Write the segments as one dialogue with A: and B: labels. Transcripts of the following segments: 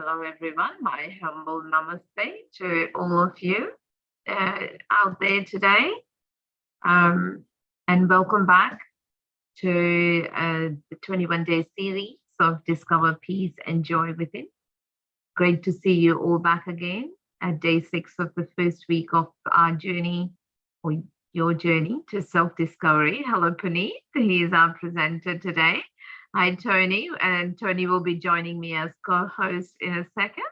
A: Hello, everyone. My humble namaste to all of you out there today. And welcome back to the 21-day series of Discover Peace and Joy Within. Great to see you all back again at day 6 of the first week of our journey, or your journey to self-discovery. Hello, Puneet. He is our presenter today. Hi, Tony, and Tony will be joining me as co-host in a second.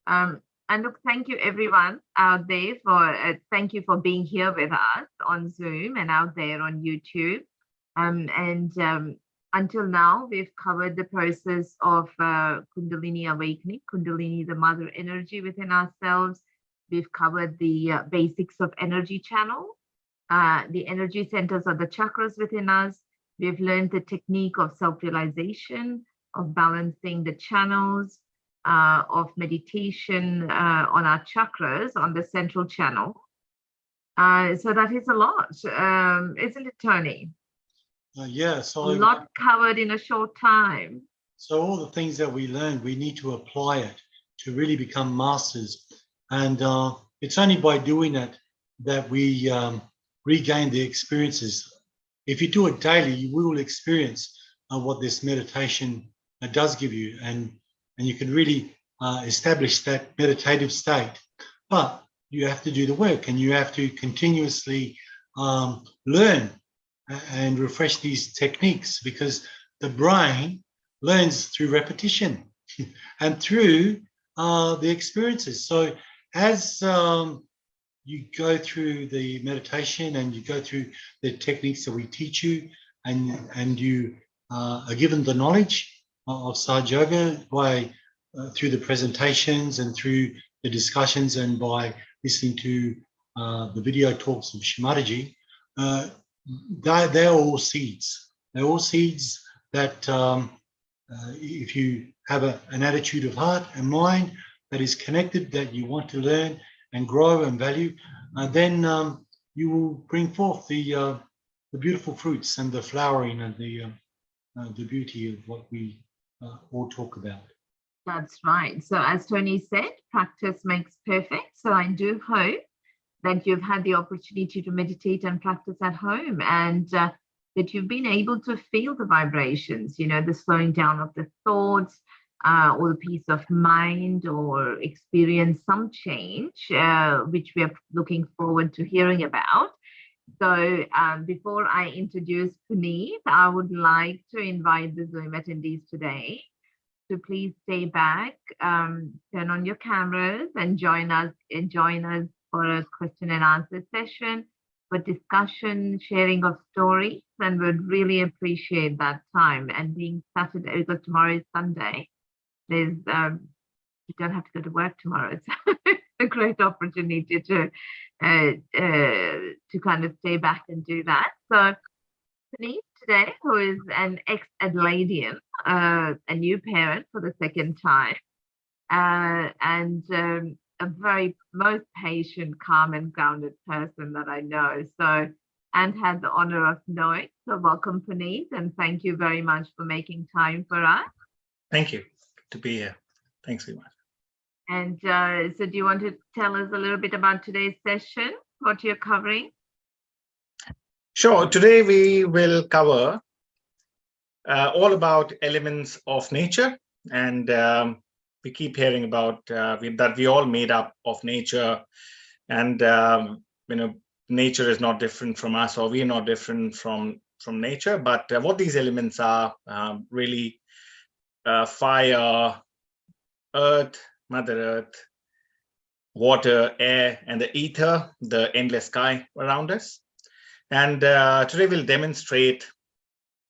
A: And look, thank you everyone out there thank you for being here with us on Zoom and out there on YouTube. Until now, we've covered the process of Kundalini awakening, Kundalini, the mother energy within ourselves. We've covered the basics of energy channel, the energy centers of the chakras within us. We've learned the technique of self-realization, of balancing the channels, of meditation on our chakras, on the central channel. So that is a lot, isn't it, Tony?
B: So
A: a lot covered in a short time.
B: So all the things that we learned, we need to apply it to really become masters. And it's only by doing it that we regain the experiences. If you do it daily, you will experience what this meditation does give you, and you can really establish that meditative state. But you have to do the work, and you have to continuously learn and refresh these techniques, because the brain learns through repetition and through the experiences. So as you go through the meditation and you go through the techniques that we teach you, and you are given the knowledge of Sahaja Yoga by through the presentations and through the discussions and by listening to the video talks of Shri Mataji, they're all seeds. They're all seeds that if you have an attitude of heart and mind that is connected, that you want to learn and grow and value, then you will bring forth the beautiful fruits and the flowering and the beauty of what we all talk about.
A: That's right. So as Tony said, practice makes perfect. So I do hope that you've had the opportunity to meditate and practice at home, and that you've been able to feel the vibrations, the slowing down of the thoughts, or the peace of mind, or experience some change, which we are looking forward to hearing about. So before I introduce Puneet, I would like to invite the Zoom attendees today to please stay back, turn on your cameras and join us for a question and answer session, for discussion, sharing of stories, and would really appreciate that time. And being Saturday, because tomorrow is Sunday, there's you don't have to go to work tomorrow. It's a great opportunity to kind of stay back and do that. So Puneet today, who is an ex-Adelaidean, a new parent for the second time, and a very most patient, calm and grounded person that I know. So, and had the honor of knowing. So welcome, Puneet, and thank you very much for making time for us.
C: Thank you. Good to be here. Thanks very much.
A: And so do you want to tell us a little bit about today's session, what you're covering?
C: Sure. Today we will cover all about elements of nature, and we keep hearing about that we all made up of nature, and nature is not different from us, or we are not different from nature. But what these elements are really fire, earth, Mother Earth, water, air, and the ether, the endless sky around us. And today we'll demonstrate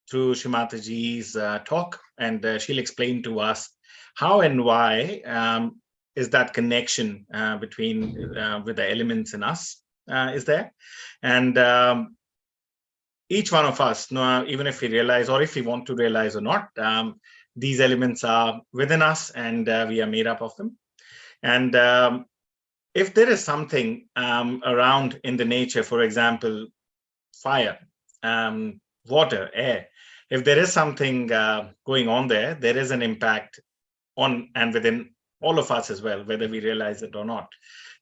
C: through Shri Mataji's talk, and she'll explain to us how and why is that connection between with the elements in us is there. And each one of us, even if we realize, or if we want to realize or not, these elements are within us, and we are made up of them. And if there is something around in the nature, for example, fire, water, air, if there is something going on there, there is an impact on and within all of us as well, whether we realize it or not.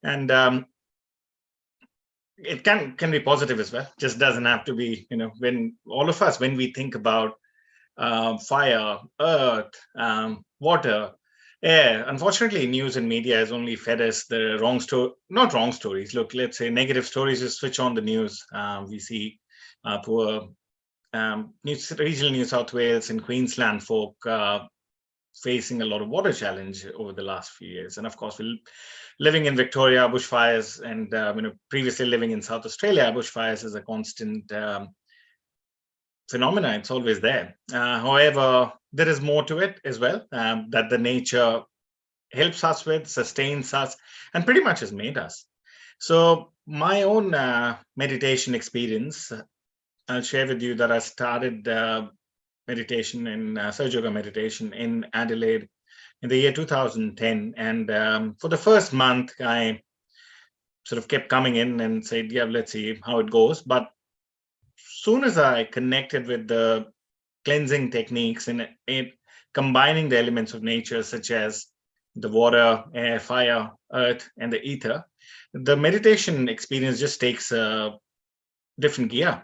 C: And it can be positive as well. Just doesn't have to be, when all of us, when we think about fire, earth, water, air, unfortunately, news and media has only fed us the not wrong stories. Look, let's say negative stories. Just switch on the news. We see poor regional New South Wales and Queensland folk facing a lot of water challenge over the last few years. And of course, we're living in Victoria, bushfires, and previously living in South Australia, bushfires is a constant phenomena. It's always there. However, there is more to it as well, that the nature helps us with, sustains us, and pretty much has made us. So my own meditation experience, I'll share with you that I started meditation in Sahaja Yoga meditation in Adelaide in the year 2010. And for the first month, I sort of kept coming in and said, yeah, let's see how it goes. But soon as I connected with the cleansing techniques and combining the elements of nature, such as the water, air, fire, earth, and the ether, the meditation experience just takes a different gear.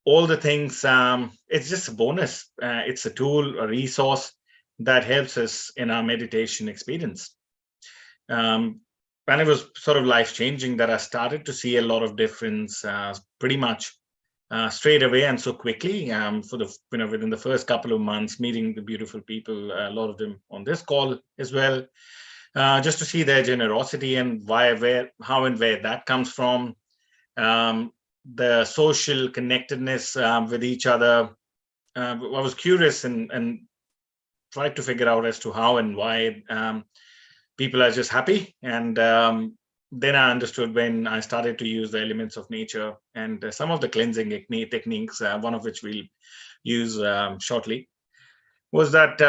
C: All the things, it's just a bonus. It's a tool, a resource that helps us in our meditation experience. And it was sort of life-changing that I started to see a lot of difference pretty much straight away and so quickly. For the within the first couple of months, meeting the beautiful people, a lot of them on this call as well, just to see their generosity and how and where that comes from. The social connectedness with each other. I was curious and tried to figure out as to how and why people are just happy. And then I understood when I started to use the elements of nature and some of the cleansing techniques, one of which we'll use shortly, was that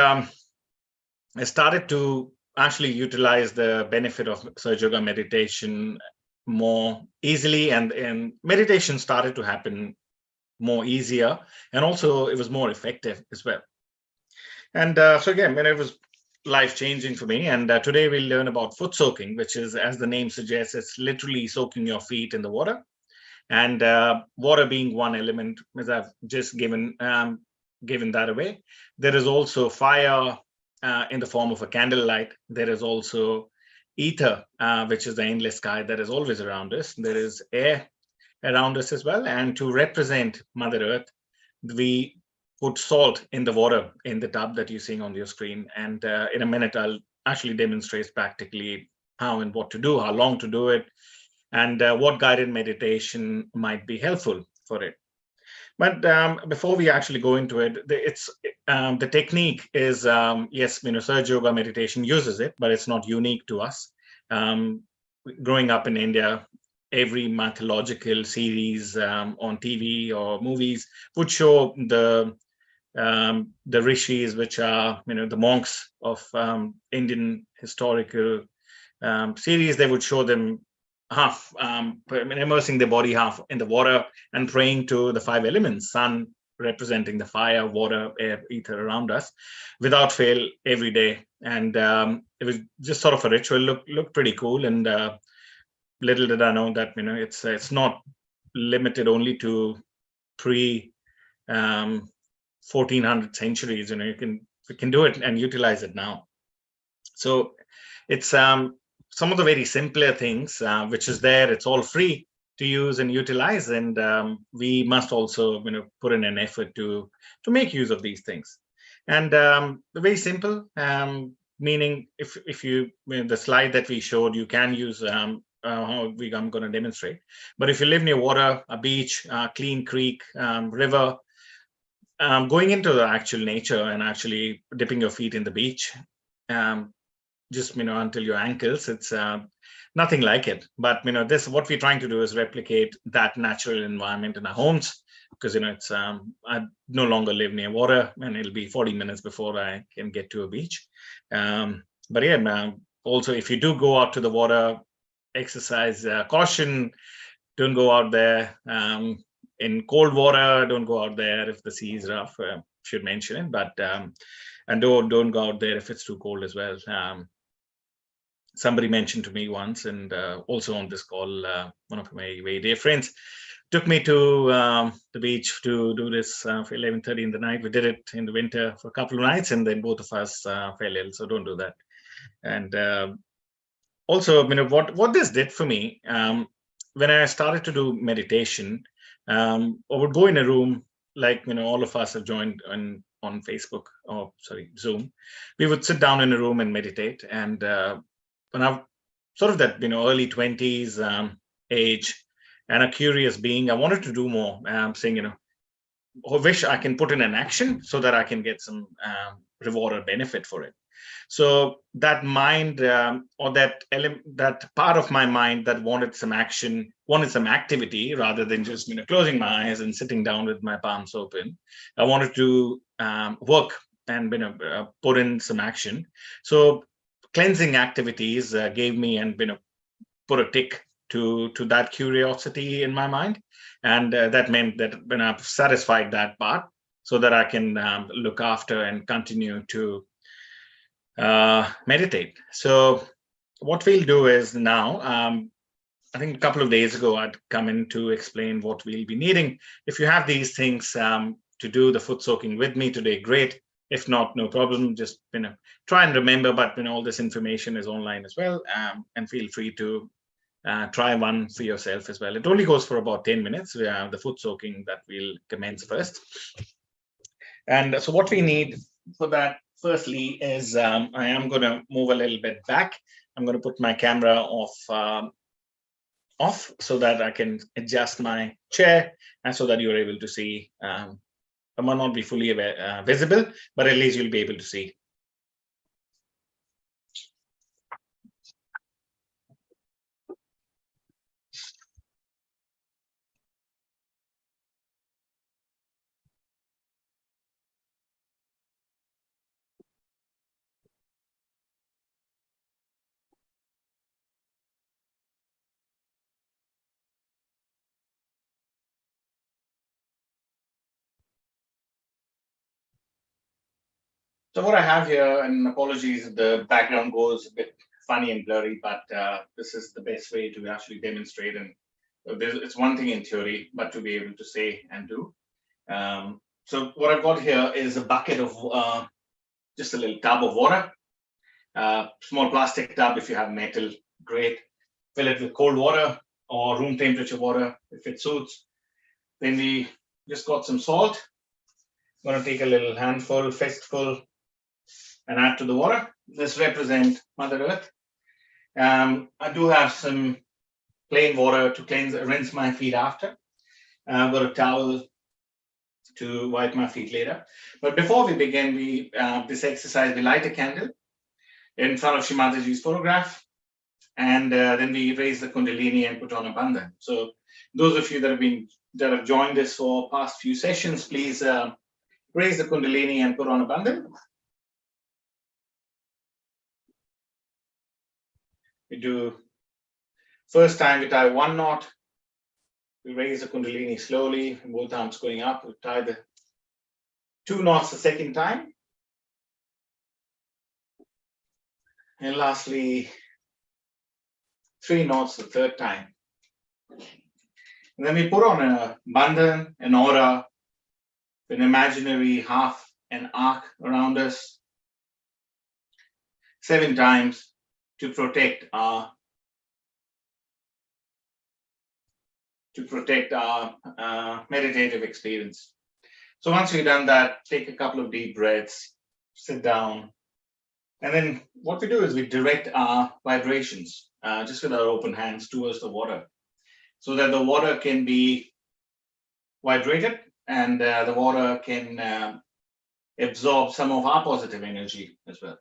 C: I started to actually utilize the benefit of Sahaja Yoga meditation more easily, and meditation started to happen more easier, and also it was more effective as well. And so again, it was life-changing for me. And today we'll learn about foot soaking, which is, as the name suggests, it's literally soaking your feet in the water. And water being one element, as I've just given that away. There is also fire in the form of a candlelight. There is also ether, which is the endless sky that is always around us. There is air around us as well. And to represent Mother Earth, we put salt in the water in the tub that you're seeing on your screen. And in a minute, I'll actually demonstrate practically how and what to do, how long to do it, and what guided meditation might be helpful for it. But before we actually go into it, the technique is, yes, Sahaja Yoga meditation uses it, but it's not unique to us. Growing up in India, every mythological series on TV or movies would show the rishis, which are the monks of Indian historical series. They would show them half immersing their body half in the water and praying to the five elements, sun representing the fire, water, air, ether around us, without fail every day. And it was just sort of a ritual. Looked pretty cool. And little did I know that it's not limited only to pre 1400 centuries. You can do it and utilize it now. So it's some of the very simpler things, which is there. It's all free to use and utilize, and we must also put in an effort to make use of these things. And very simple, meaning if you the slide that we showed, you can use how I'm going to demonstrate. But if you live near water, a beach, clean creek, river, going into the actual nature and actually dipping your feet in the beach, just until your ankles, it's nothing like it. But this, what we're trying to do is replicate that natural environment in our homes, because it's I no longer live near water, and it'll be 40 minutes before I can get to a beach. But yeah, also if you do go out to the water, exercise caution. Don't go out there in cold water. Don't go out there if the sea is rough. Should mention it. But and don't go out there if it's too cold as well. Somebody mentioned to me once, and also on this call, one of my very dear friends took me to the beach to do this for 11:30 in the night. We did it in the winter for a couple of nights, and then both of us fell ill. So don't do that. And also, what this did for me, when I started to do meditation, I would go in a room like all of us have joined on Facebook, or sorry, Zoom. We would sit down in a room and meditate. And when I'm sort of that early 20s age, and a curious being, I wanted to do more. Saying I wish I can put in an action so that I can get some reward or benefit for it. So that mind, or that part of my mind that wanted some action, wanted some activity, rather than just closing my eyes and sitting down with my palms open, I wanted to work and put in some action. So cleansing activities gave me and put a tick to that curiosity in my mind, and that meant that when I've satisfied that part, so that I can look after and continue to meditate. So what we'll do is now, I think a couple of days ago, I'd come in to explain what we'll be needing. If you have these things to do the foot soaking with me today, great. If not, no problem. Just try and remember, but all this information is online as well, and feel free to try one for yourself as well. It only goes for about 10 minutes. We have the foot soaking that we'll commence first. And so what we need for that, firstly, is I am going to move a little bit back. I'm going to put my camera off so that I can adjust my chair, and so that you're able to see. I might not be fully visible, but at least you'll be able to see. So what I have here, and apologies if the background goes a bit funny and blurry, but this is the best way to actually demonstrate. And it's one thing in theory, but to be able to say and do. So what I've got here is a bucket of just a little tub of water, small plastic tub. If you have metal, great. Fill it with cold water or room temperature water if it suits. Then we just got some salt. I'm going to take a little handful, fistful, and add to the water. This represents Mother Earth. I do have some plain water to rinse my feet after. I've got a towel to wipe my feet later. But before we begin, this exercise, we light a candle in front of Shri Mataji's photograph, and then we raise the Kundalini and put on a bandhan. So those of you that have joined us for past few sessions, please raise the Kundalini and put on a bandhan. We do first time we tie 1 knot. We raise the Kundalini slowly, both arms going up. We tie the 2 knots the second time. And lastly, 3 knots the third time. And then we put on a bandhan, an aura, an imaginary half an arc around us 7 times to protect our meditative experience. So once we've done that, take a couple of deep breaths, sit down, and then what we do is we direct our vibrations just with our open hands towards the water, so that the water can be vibrated and the water can absorb some of our positive energy as well.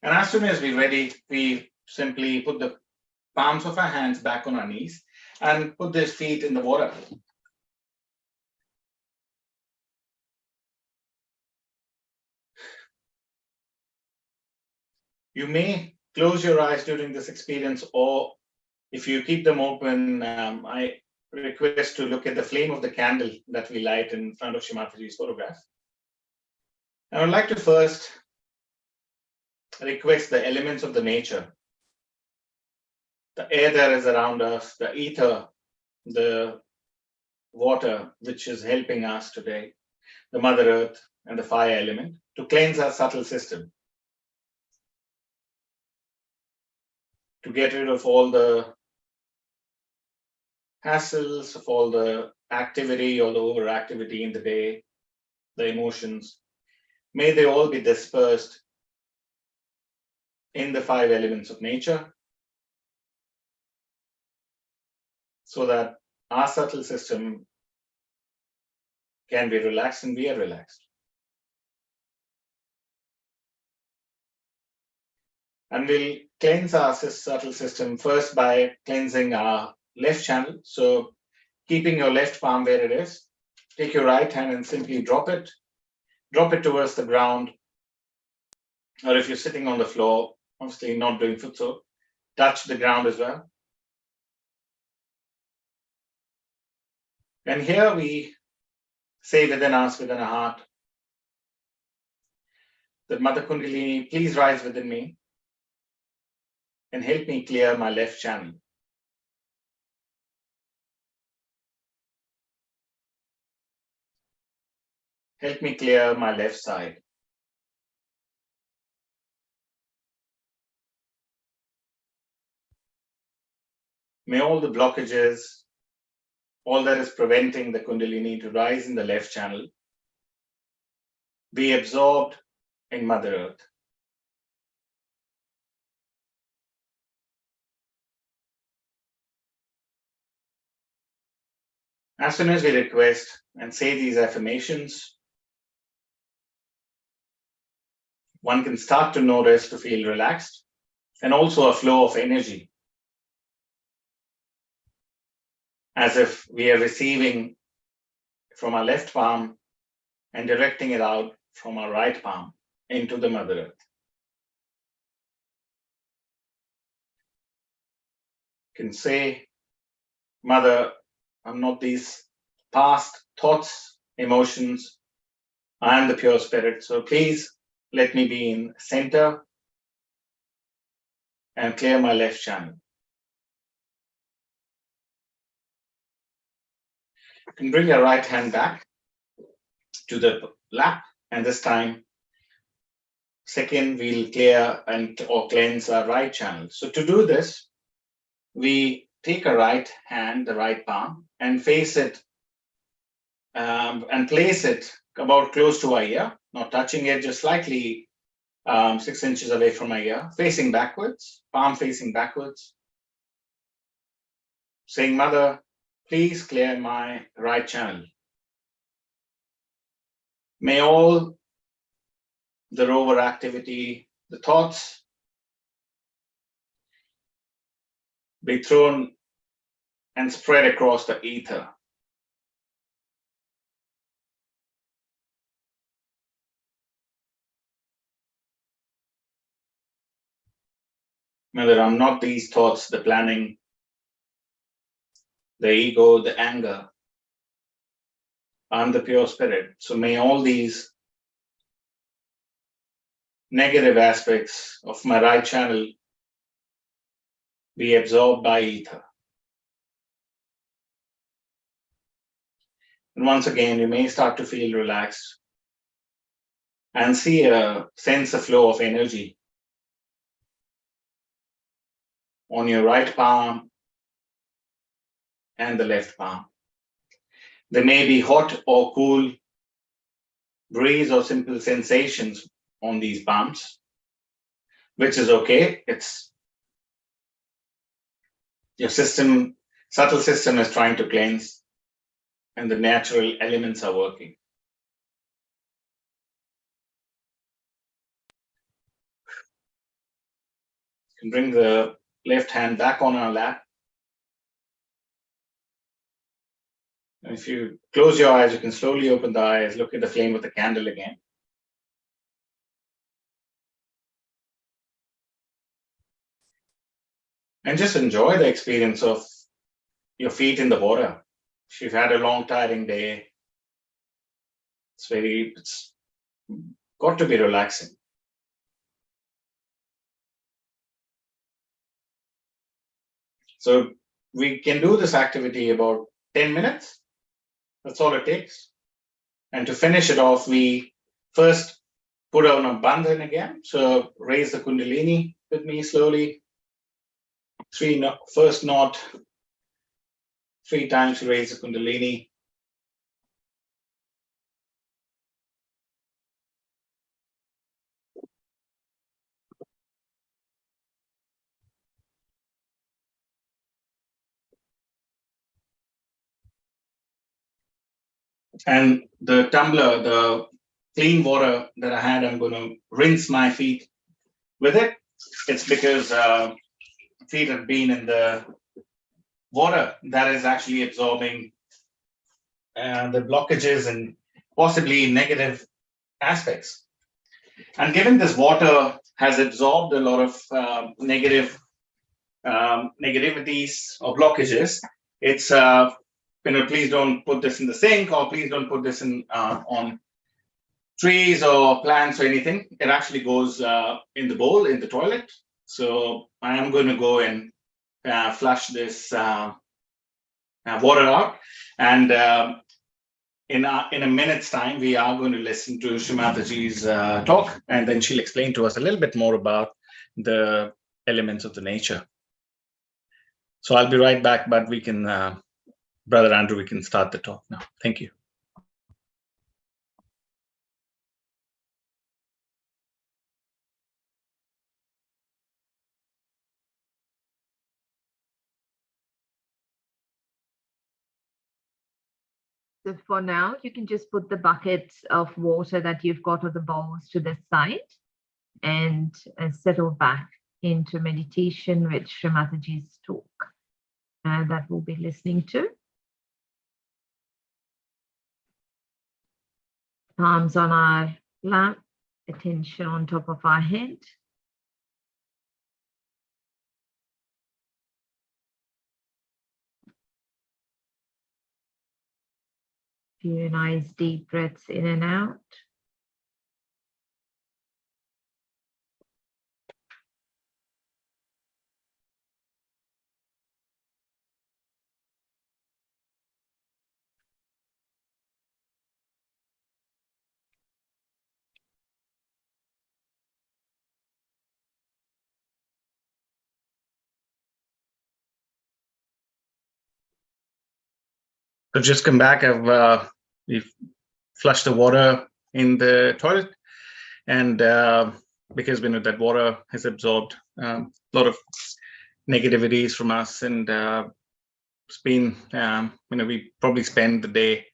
C: And as soon as we're ready, we simply put the palms of our hands back on our knees and put the feet in the water. You may close your eyes during this experience, or if you keep them open, I request to look at the flame of the candle that we light in front of Shri Mataji's photograph. I would like to first request the elements of the nature, the air that is around us, the ether, the water, which is helping us today, the Mother Earth and the fire element, to cleanse our subtle system, to get rid of all the hassles, of all the activity, all the overactivity in the day, the emotions. May they all be dispersed in the 5 elements of nature, so that our subtle system can be relaxed and we are relaxed. And we'll cleanse our subtle system first by cleansing our left channel. So keeping your left palm where it is, take your right hand and simply drop it towards the ground. Or if you're sitting on the floor, obviously not doing futsu, touch the ground as well. And here we say within us, within our heart, that Mother Kundalini, please rise within me and help me clear my left channel. Help me clear my left side. May all the blockages, all that is preventing the Kundalini to rise in the left channel, be absorbed in Mother Earth. As soon as we request and say these affirmations, one can start to notice, to feel relaxed, and also a flow of energy, as if we are receiving from our left palm and directing it out from our right palm into the Mother Earth. You can say, Mother, I'm not these past thoughts, emotions. I am the pure spirit. So please let me be in center and clear my left channel. You can bring your right hand back to the lap, and this time, second, we'll clear or cleanse our right channel. So to do this, we take a right hand, the right palm, and face it and place it about close to our ear, not touching it, just slightly 6 inches away from my ear, facing backwards, palm facing backwards, saying, Mother, please clear my right channel. May all the overactivity, the thoughts, be thrown and spread across the ether. Mother, I'm not these thoughts, the planning, the ego, the anger. I'm the pure spirit. So may all these negative aspects of my right channel be absorbed by ether. And once again, you may start to feel relaxed and sense a flow of energy on your right palm and the left palm. There may be hot or cool breeze or simple sensations on these palms, which is okay. It's your system, subtle system is trying to cleanse, and the natural elements are working. You can bring the left hand back on our lap. And if you close your eyes, you can slowly open the eyes, look at the flame of the candle again. And just enjoy the experience of your feet in the water. If you've had a long, tiring day, it's got to be relaxing. So we can do this activity about 10 minutes. That's all it takes. And to finish it off, we first put on a bandhan again. So raise the Kundalini with me slowly. First knot, 3 times to raise the Kundalini. And the tumbler, the clean water that I had, I'm going to rinse my feet with it. It's because feet have been in the water that is actually absorbing the blockages and possibly negative aspects. And given this water has absorbed a lot of negativities or blockages, it's please don't put this in the sink, or please don't put this in on trees or plants or anything. It actually goes in the bowl in the toilet. So I am going to go and flush this water out, and in a minute's time, we are going to listen to Shri Mataji's talk, and then she'll explain to us a little bit more about the elements of the nature. So I'll be right back, but we can, Brother Andrew, we can start the talk now. Thank you.
A: So for now, you can just put the bucket of water that you've got, or the bowls, to the side and settle back into meditation with Shri Mataji's talk that we'll be listening to. Palms on our lap, attention on top of our head. Few nice deep breaths in and out.
C: So just come back. We've flushed the water in the toilet, and because we know that water has absorbed a lot of negativities from us, and it's been, we probably spend the day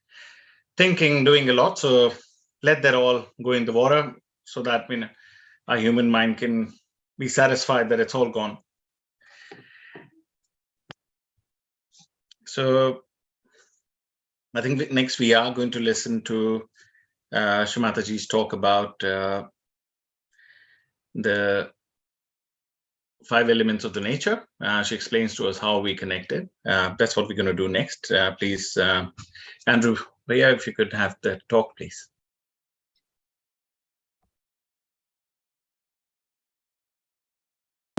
C: thinking, doing a lot. So let that all go in the water, so that our human mind can be satisfied that it's all gone. So I think next we are going to listen to Shri Mataji's talk about the 5 elements of the nature. She explains to us how we connected. That's what we're going to do next. Please, Andrew, Bhaiya, if you could have the talk, please.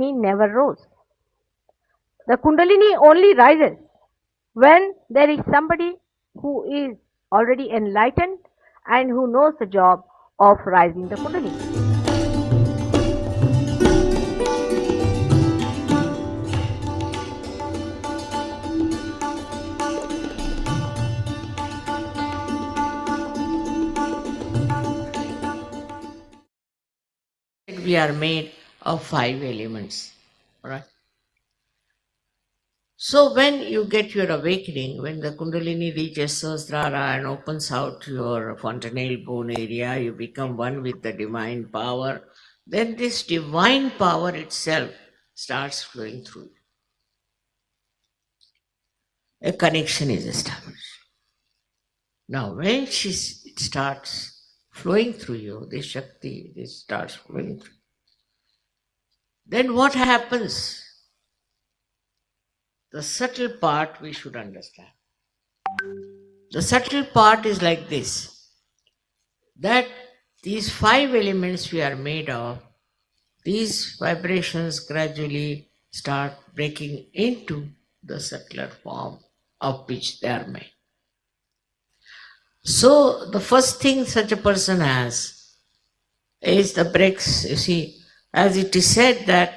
D: Never rose. The Kundalini only rises when there is somebody who is already enlightened and who knows the job of rising the Kundalini.
E: We are made of 5 elements, right? So when you get your awakening, when the Kundalini reaches Sahasrara and opens out your fontanelle bone area, you become one with the divine power, then this divine power itself starts flowing through you. A connection is established. Now when it starts flowing through you, this Shakti, this starts flowing through you, then what happens? The subtle part we should understand. The subtle part is like this, that these 5 elements we are made of, these vibrations gradually start breaking into the subtler form of which they are made. So the first thing such a person has is the breaks. You see, as it is said that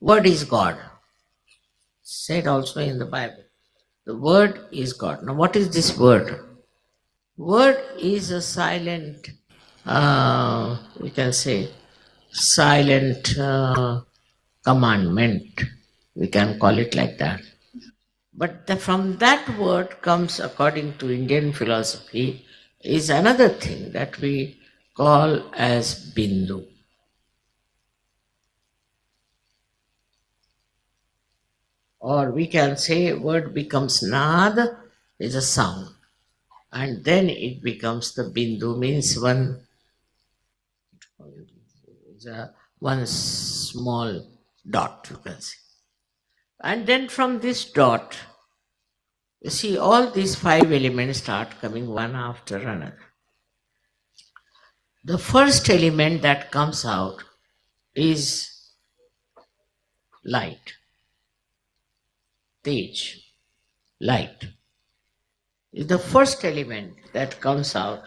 E: word is God, said also in the Bible. The word is God. Now what is this word? Word is a silent, we can say, silent commandment. We can call it like that. But from that word comes, according to Indian philosophy, is another thing that we call as Bindu. Or we can say word becomes Nad, is a sound. And then it becomes the Bindu, means one small dot, you can say. And then from this dot, you see, all these 5 elements start coming one after another. The first element that comes out is light, Tej, light. Is the first element that comes out.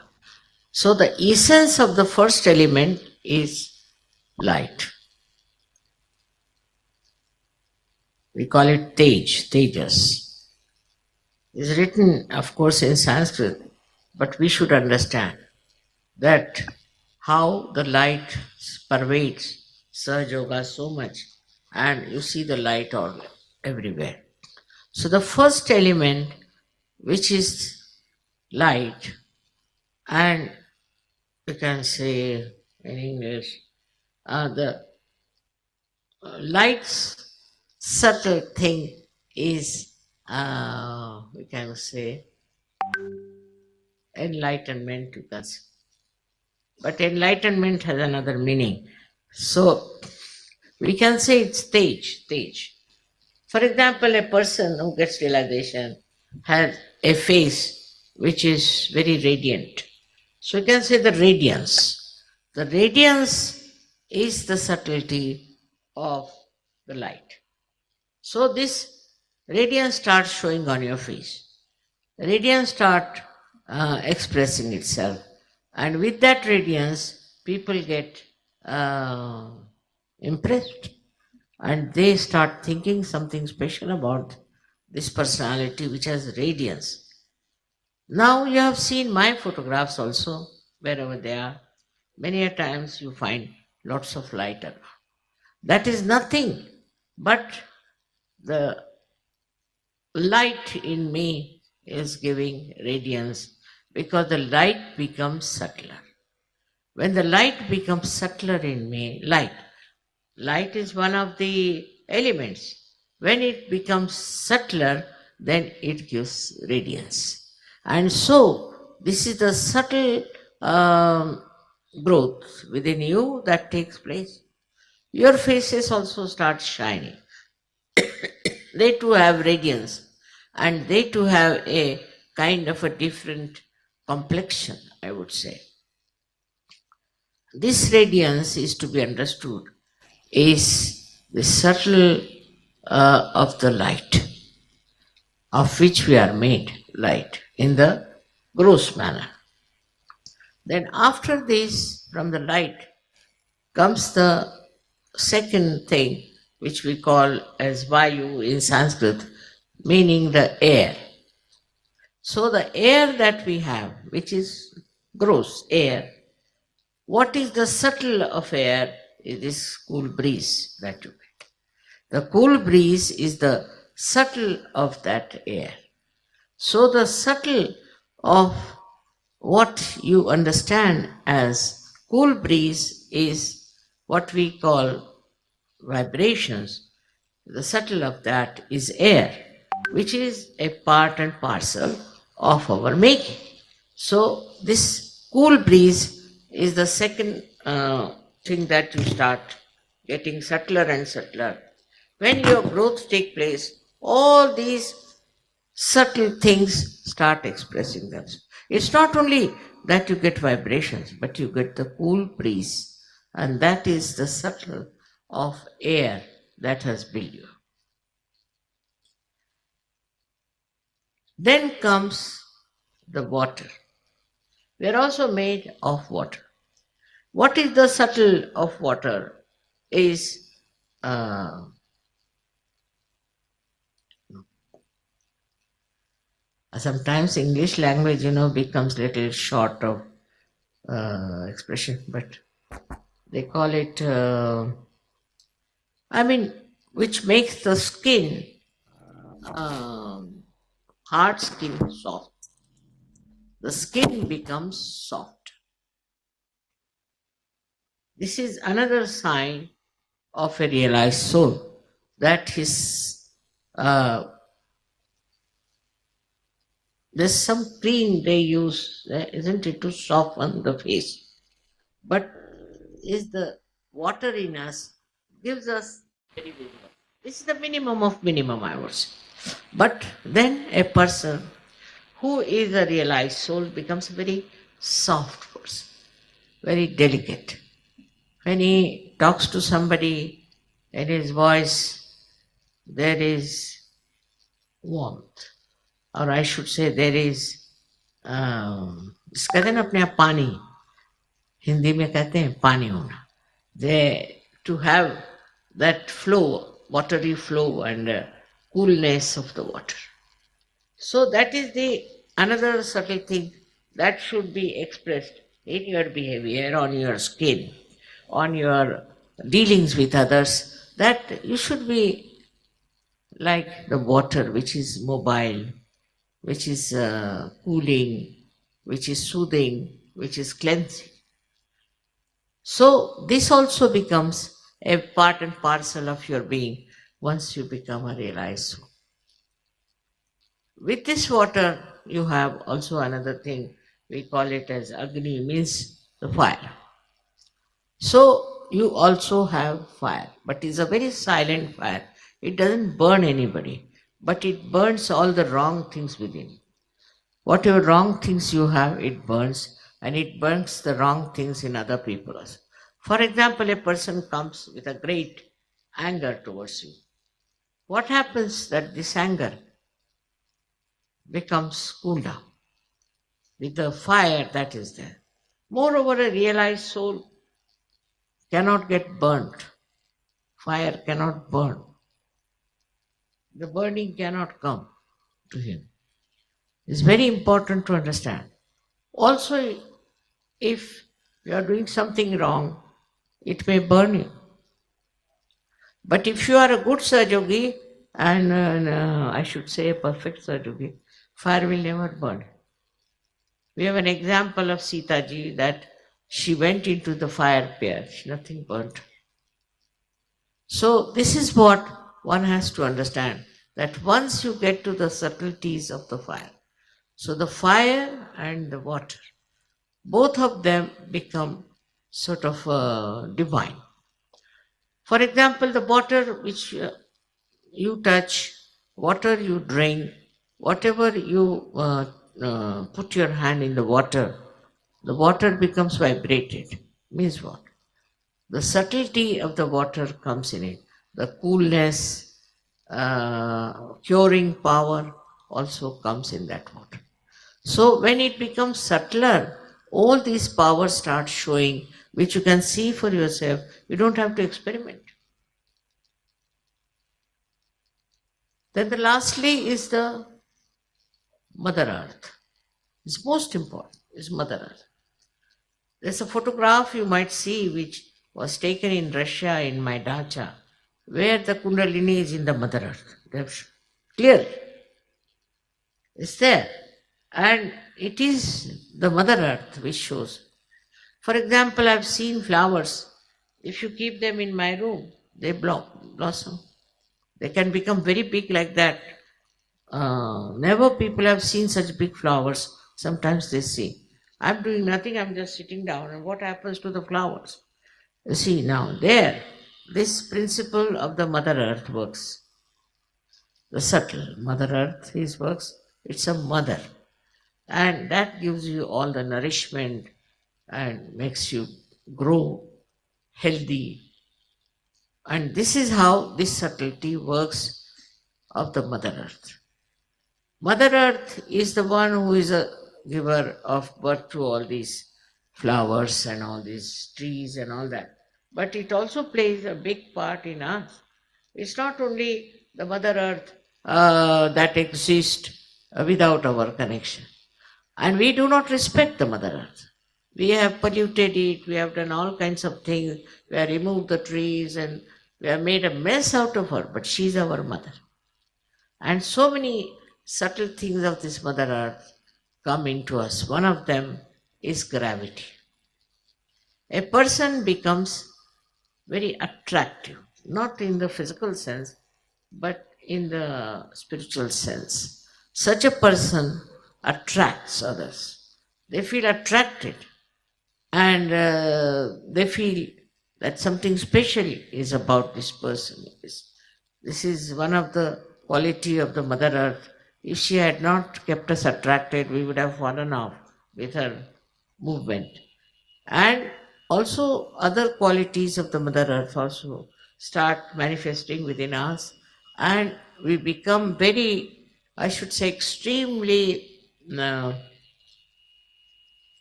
E: So the essence of the first element is light. We call it Tej, Tejas. It's written, of course, in Sanskrit, but we should understand that how the light pervades Sahaja Yoga so much, and you see the light all everywhere. So the first element, which is light, and you can say in English, the light's subtle thing is, we can say, enlightenment, you can say. But enlightenment has another meaning. So we can say it's Tej. For example, a person who gets realization has a face which is very radiant. So you can say the radiance. The radiance is the subtlety of the light. So this radiance starts showing on your face. Radiance starts expressing itself. And with that radiance, people get impressed. And they start thinking something special about this personality which has radiance. Now you have seen my photographs also, wherever they are. Many a times you find lots of light around. That is nothing but the light in me is giving radiance, because the light becomes subtler. When the light becomes subtler in me, light is one of the elements. When it becomes subtler, then it gives radiance. And so, this is the subtle growth within you that takes place. Your faces also start shining. They too have radiance, and they too have a kind of a different complexion, I would say. This radiance is to be understood is the subtle of the light, of which we are made, light, in the gross manner. Then after this, from the light, comes the second thing, which we call as Vayu in Sanskrit, meaning the air. So the air that we have, which is gross air, what is the subtle of air? Is this cool breeze that you get. The cool breeze is the subtle of that air. So the subtle of what you understand as cool breeze is what we call vibrations. The subtle of that is air, which is a part and parcel of our making. So this cool breeze is the second thing that you start getting subtler and subtler. When your growth takes place, all these subtle things start expressing themselves. It's not only that you get vibrations, but you get the cool breeze, and that is the subtle of air that has built you. Then comes the water. We are also made of water. What is the subtle of water is sometimes English language, becomes little short of expression, but they call it, which makes the skin, hard skin, soft. The skin becomes soft. This is another sign of a realized soul, that his there's some cream they use, isn't it, to soften the face. But is the water in us gives us very minimum. This is the minimum of minimum, I would say. But then a person who is a realized soul becomes a very soft person, very delicate. When he talks to somebody, in his voice there is warmth, or I should say there is कहते हैं ना अपने आप पानी, हिंदी में कहते हैं पानी होना. They to have that flow, watery flow and coolness of the water. So that is the another subtle thing that should be expressed in your behavior, on your skin, on your dealings with others, that you should be like the water, which is mobile, which is cooling, which is soothing, which is cleansing. So this also becomes a part and parcel of your being once you become a realized soul. With this water, you have also another thing, we call it as Agni, means the fire. So you also have fire, but it's a very silent fire. It doesn't burn anybody, but it burns all the wrong things within. Whatever wrong things you have, it burns, and it burns the wrong things in other people. For example, a person comes with a great anger towards you. What happens that this anger becomes cooled down with the fire that is there. Moreover, a realized soul cannot get burnt. Fire cannot burn. The burning cannot come to him. It's very important to understand. Also, if you are doing something wrong, it may burn you. But if you are a good Sahaja and I should say a perfect Sahaja, fire will never burn. We have an example of Sitaji that she went into the fire pit, nothing burnt. So this is what one has to understand, that once you get to the subtleties of the fire, so the fire and the water, both of them become sort of divine. For example, the water which you touch, water you drink, whatever you put your hand in the water becomes vibrated. Means what? The subtlety of the water comes in it. The coolness, curing power also comes in that water. So when it becomes subtler, all these powers start showing, which you can see for yourself. You don't have to experiment. Then lastly is the Mother Earth. It's most important, is Mother Earth. There's a photograph you might see which was taken in Russia in my dacha, where the Kundalini is in the Mother Earth. Clearly. It's there. And it is the Mother Earth which shows. For example, I've seen flowers. If you keep them in my room, they blossom. They can become very big like that. Never people have seen such big flowers. Sometimes they say, I'm doing nothing, I'm just sitting down. And what happens to the flowers? You see, now there, this principle of the Mother Earth works. The subtle Mother Earth, his works, it's a mother. And that gives you all the nourishment and makes you grow healthy. And this is how this subtlety works of the Mother Earth. Mother Earth is the one who is a giver of birth to all these flowers and all these trees and all that. But it also plays a big part in us. It's not only the Mother Earth that exists without our connection. And we do not respect the Mother Earth. We have polluted it, we have done all kinds of things, we have removed the trees and we have made a mess out of her, but she's our mother. And so many subtle things of this Mother Earth come into us. One of them is gravity. A person becomes very attractive, not in the physical sense, but in the spiritual sense. Such a person attracts others. They feel attracted and they feel that something special is about this person. This is one of the quality of the Mother Earth. If she had not kept us attracted, we would have fallen off with her movement. And also other qualities of the Mother Earth also start manifesting within us, and we become very, I should say, extremely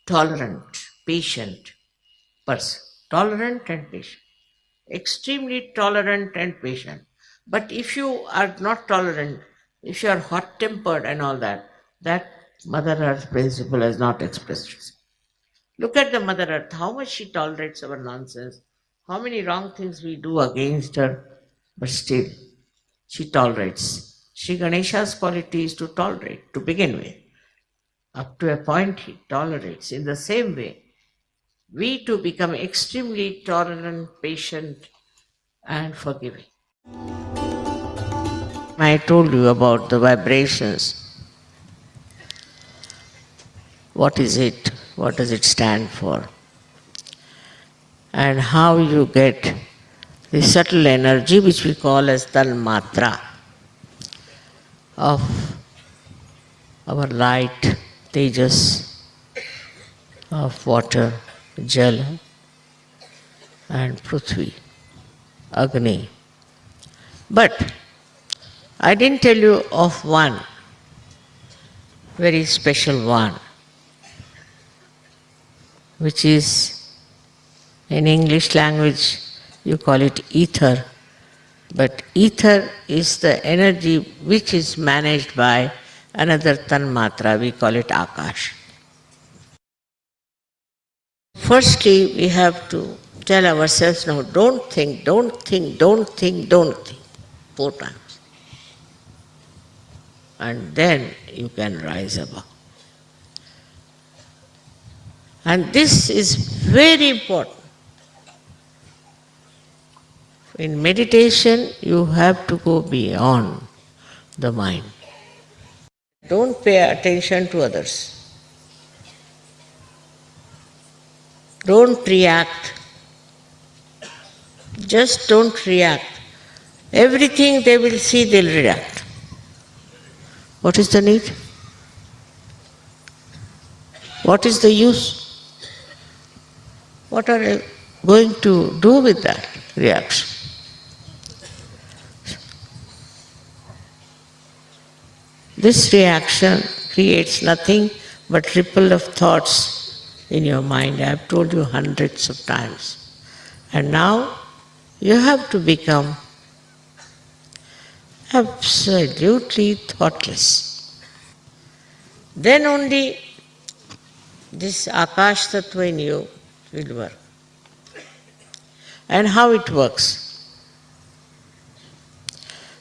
E: tolerant, patient person. Tolerant and patient. Extremely tolerant and patient. But if you are not tolerant, if you are hot-tempered and all that, that Mother Earth principle has not expressed itself. Look at the Mother Earth, how much she tolerates our nonsense, how many wrong things we do against her, but still she tolerates. Sri Ganesha's quality is to tolerate, to begin with. Up to a point he tolerates. In the same way, we too become extremely tolerant, patient, and forgiving. I told you about the vibrations. What is it? What does it stand for? And how you get the subtle energy which we call as Tanmatra of our light, Tejas, of water, Jal, and Prithvi, Agni. But I didn't tell you of one, very special one, which is, in English language, you call it ether. But ether is the energy which is managed by another Tanmatra, we call it Akash. Firstly, we have to tell ourselves, no, don't think, don't think, don't think, don't think, 4 times. And then you can rise above. And this is very important. In meditation, you have to go beyond the mind. Don't pay attention to others. Don't react. Just don't react. Everything they will see, they'll react. What is the need? What is the use? What are you going to do with that reaction? This reaction creates nothing but ripple of thoughts in your mind. I have told you hundreds of times. And now you have to become absolutely thoughtless. Then only this Akash Tattva in you will work. And how it works?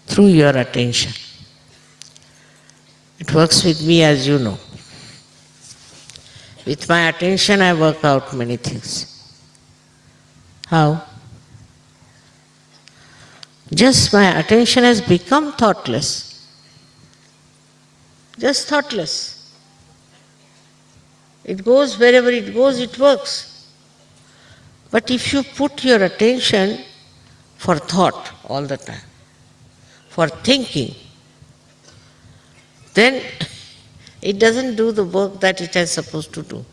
E: Through your attention. It works with me, as you know. With my attention I work out many things. How? Just my attention has become thoughtless. Just thoughtless. It goes wherever it goes, it works. But if you put your attention for thought all the time, for thinking, then It doesn't do the work that it is supposed to do.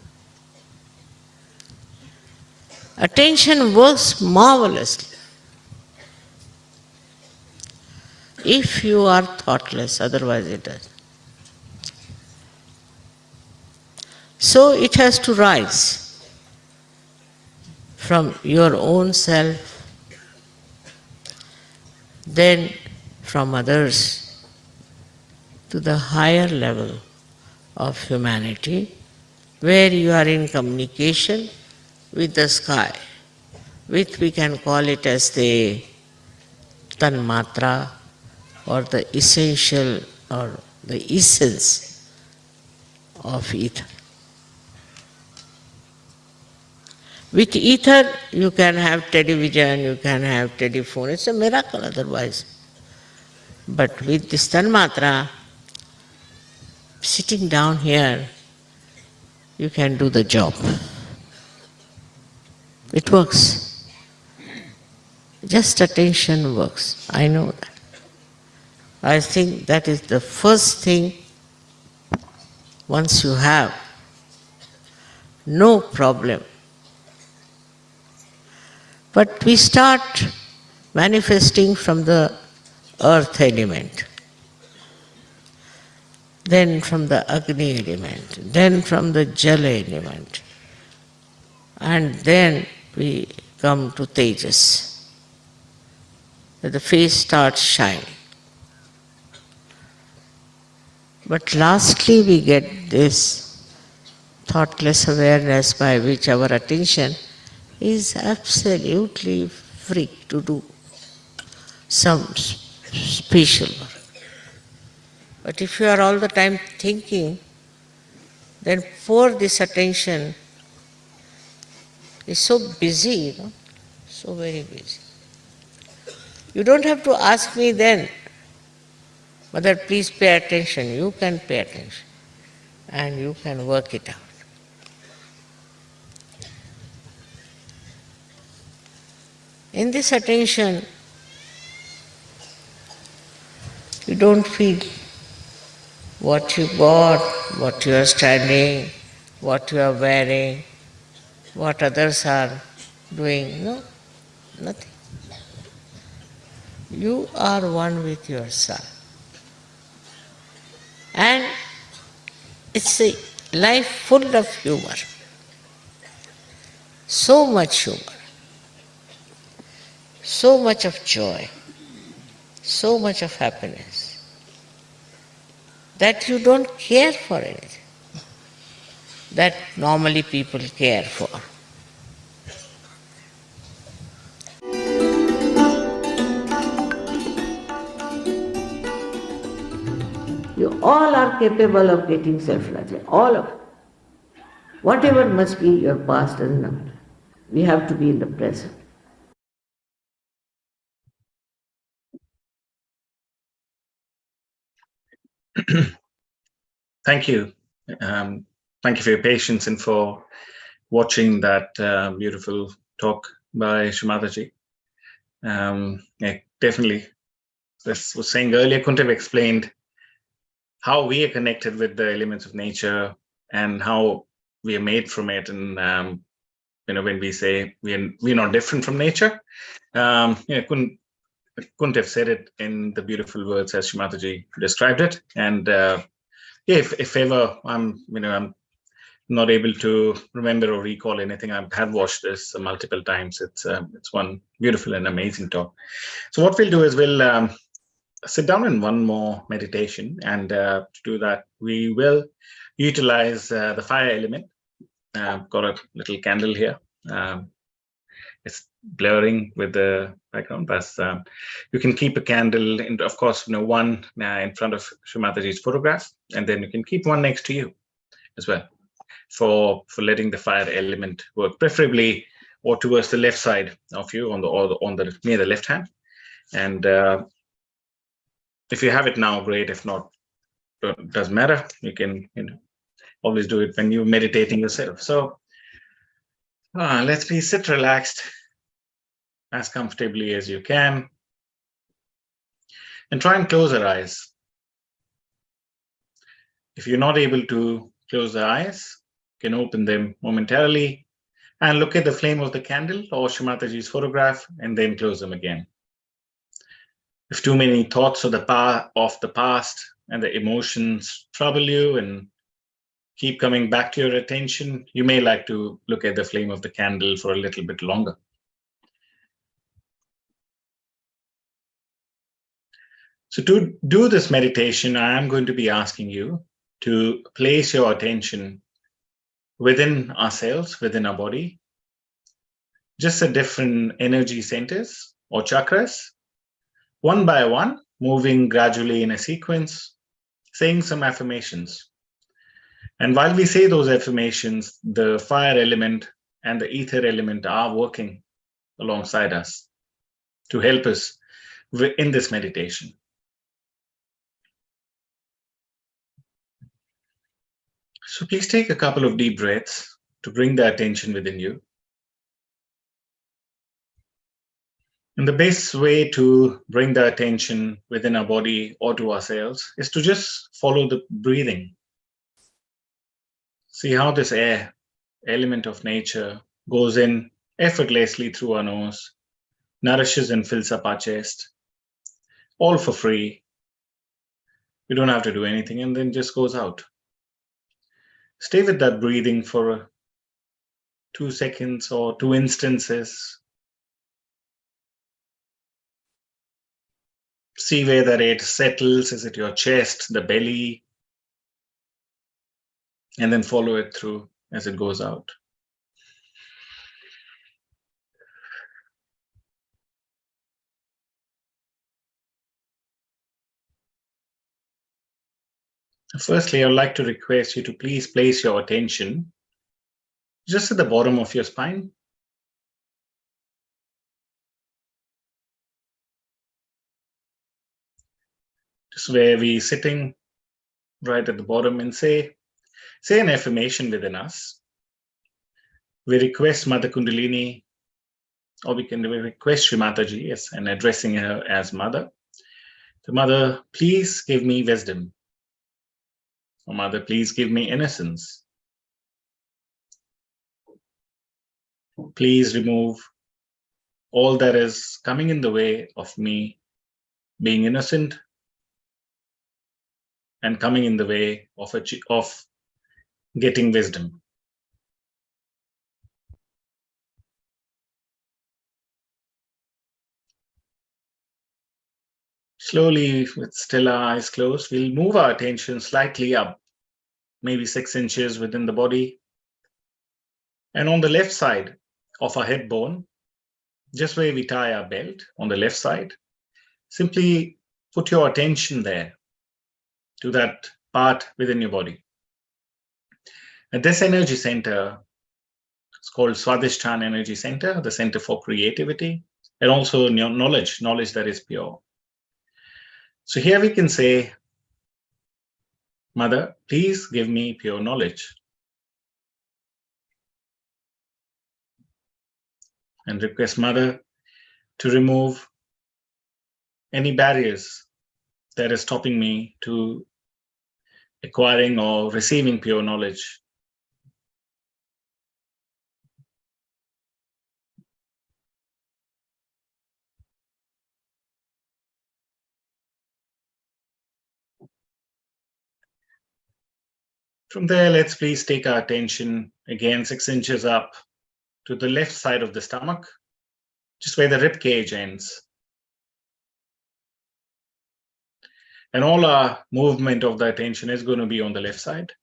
E: Attention works marvelously if you are thoughtless, otherwise it does. So it has to rise from your own self, then from others, to the higher level of humanity, where you are in communication with the sky, which we can call it as the tanmatra, or the essential or the essence of ether. With ether, you can have television, you can have telephone. It's a miracle otherwise. But with this tanmatra, sitting down here, you can do the job. It works. Just attention works. I know that. I think that is the first thing. Once you have, no problem. But we start manifesting from the earth element, then from the Agni element, then from the Jala element, and then we come to Tejas. The face starts shining. But lastly we get this thoughtless awareness by which our attention is absolutely free to do some special work. But if you are all the time thinking, then for this attention is so busy, so very busy. You don't have to ask me then, Mother, please pay attention. You can pay attention and you can work it out. In this attention, you don't feel what you bought, what you are studying, what you are wearing, what others are doing. No, nothing. You are one with yourself. And it's a life full of humor. So much humor. So much of joy. So much of happiness. That you don't care for anything. That normally people care for. You all are capable of getting self-realization, all of you. Whatever must be your past doesn't matter. We have to be in the present.
C: Thank you. Thank you for your patience and for watching that beautiful talk by Shri Mataji. Yeah, definitely, as I was saying earlier, couldn't have explained how we are connected with the elements of nature and how we are made from it. And when we say we're not different from nature, couldn't have said it in the beautiful words as Shri Mataji described it. And if ever I'm not able to remember or recall anything, I have watched this multiple times. It's one beautiful and amazing talk. So what we'll do is we'll sit down in one more meditation, and to do that we will utilize the fire element. Got a little candle here. It's blurring with the background, but you can keep a candle, and of course, one in front of Shri Mataji's photograph, and then you can keep one next to you as well, for letting the fire element work, preferably or towards the left side of you, on the near the left hand. And if you have it now, great. If not, it doesn't matter. You can always do it when you're meditating yourself. So let's please sit relaxed as comfortably as you can, and try and close our eyes. If you're not able to close the eyes, you can open them momentarily and look at the flame of the candle or Shri Mataji's photograph and then close them again. If too many thoughts of the past and the emotions trouble you and keep coming back to your attention, you may like to look at the flame of the candle for a little bit longer. So to do this meditation, I am going to be asking you to place your attention within ourselves, within our body, just at different energy centers or chakras, one by one, moving gradually in a sequence, saying some affirmations. And while we say those affirmations, the fire element and the ether element are working alongside us to help us in this meditation. So please take a couple of deep breaths to bring the attention within you. And the best way to bring the attention within our body or to ourselves is to just follow the breathing. See how this air, element of nature, goes in effortlessly through our nose, nourishes and fills up our chest, all for free. You don't have to do anything, and then just goes out. Stay with that breathing for 2 seconds or 2 instances. See where that it settles. Is it your chest, the belly? And then follow it through as it goes out. Firstly, I would like to request you to please place your attention just at the bottom of your spine. Just where we're sitting right at the bottom, and say an affirmation within us. We request Mother Kundalini, or we can request Shri Mataji, yes, and addressing her as Mother. So, Mother, please give me wisdom. Or Mother, please give me innocence. Please remove all that is coming in the way of me being innocent and coming in the way of getting wisdom. Slowly, with still our eyes closed, we'll move our attention slightly up, maybe 6 inches within the body. And on the left side of our head bone, just where we tie our belt on the left side, simply put your attention there to that part within your body. And this energy center, it's called Swadhisthana Energy Center, the center for creativity, and also knowledge that is pure. So here we can say, Mother, please give me pure knowledge. And request Mother to remove any barriers that is stopping me to acquiring or receiving pure knowledge. From there, let's please take our attention again 6 inches up to the left side of the stomach, just where the rib cage ends. And all our movement of the attention is going to be on the left side.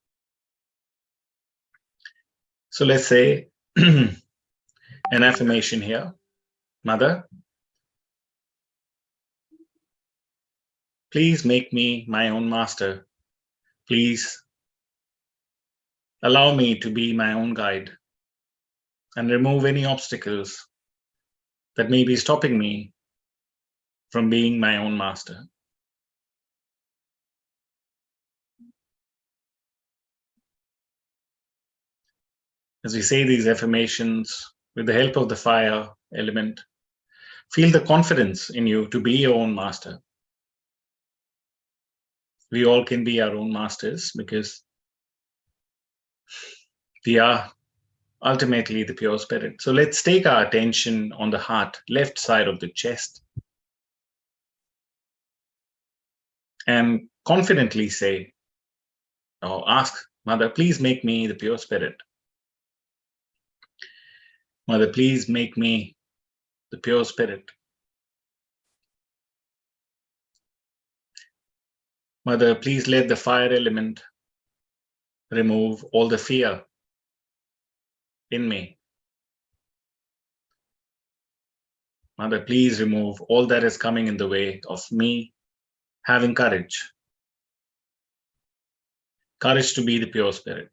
C: So let's say an affirmation here. Mother, please make me my own master. Please allow me to be my own guide and remove any obstacles that may be stopping me from being my own master. As we say these affirmations with the help of the fire element, feel the confidence in you to be your own master. we all can be our own masters, because we are ultimately the pure spirit. So let's take our attention on the heart, left side of the chest, and confidently say, or ask, Mother, please make me the pure spirit. Mother, please make me the pure spirit. Mother, please let the fire element remove all the fear in me. Mother, please remove all that is coming in the way of me having courage. Courage to be the pure spirit.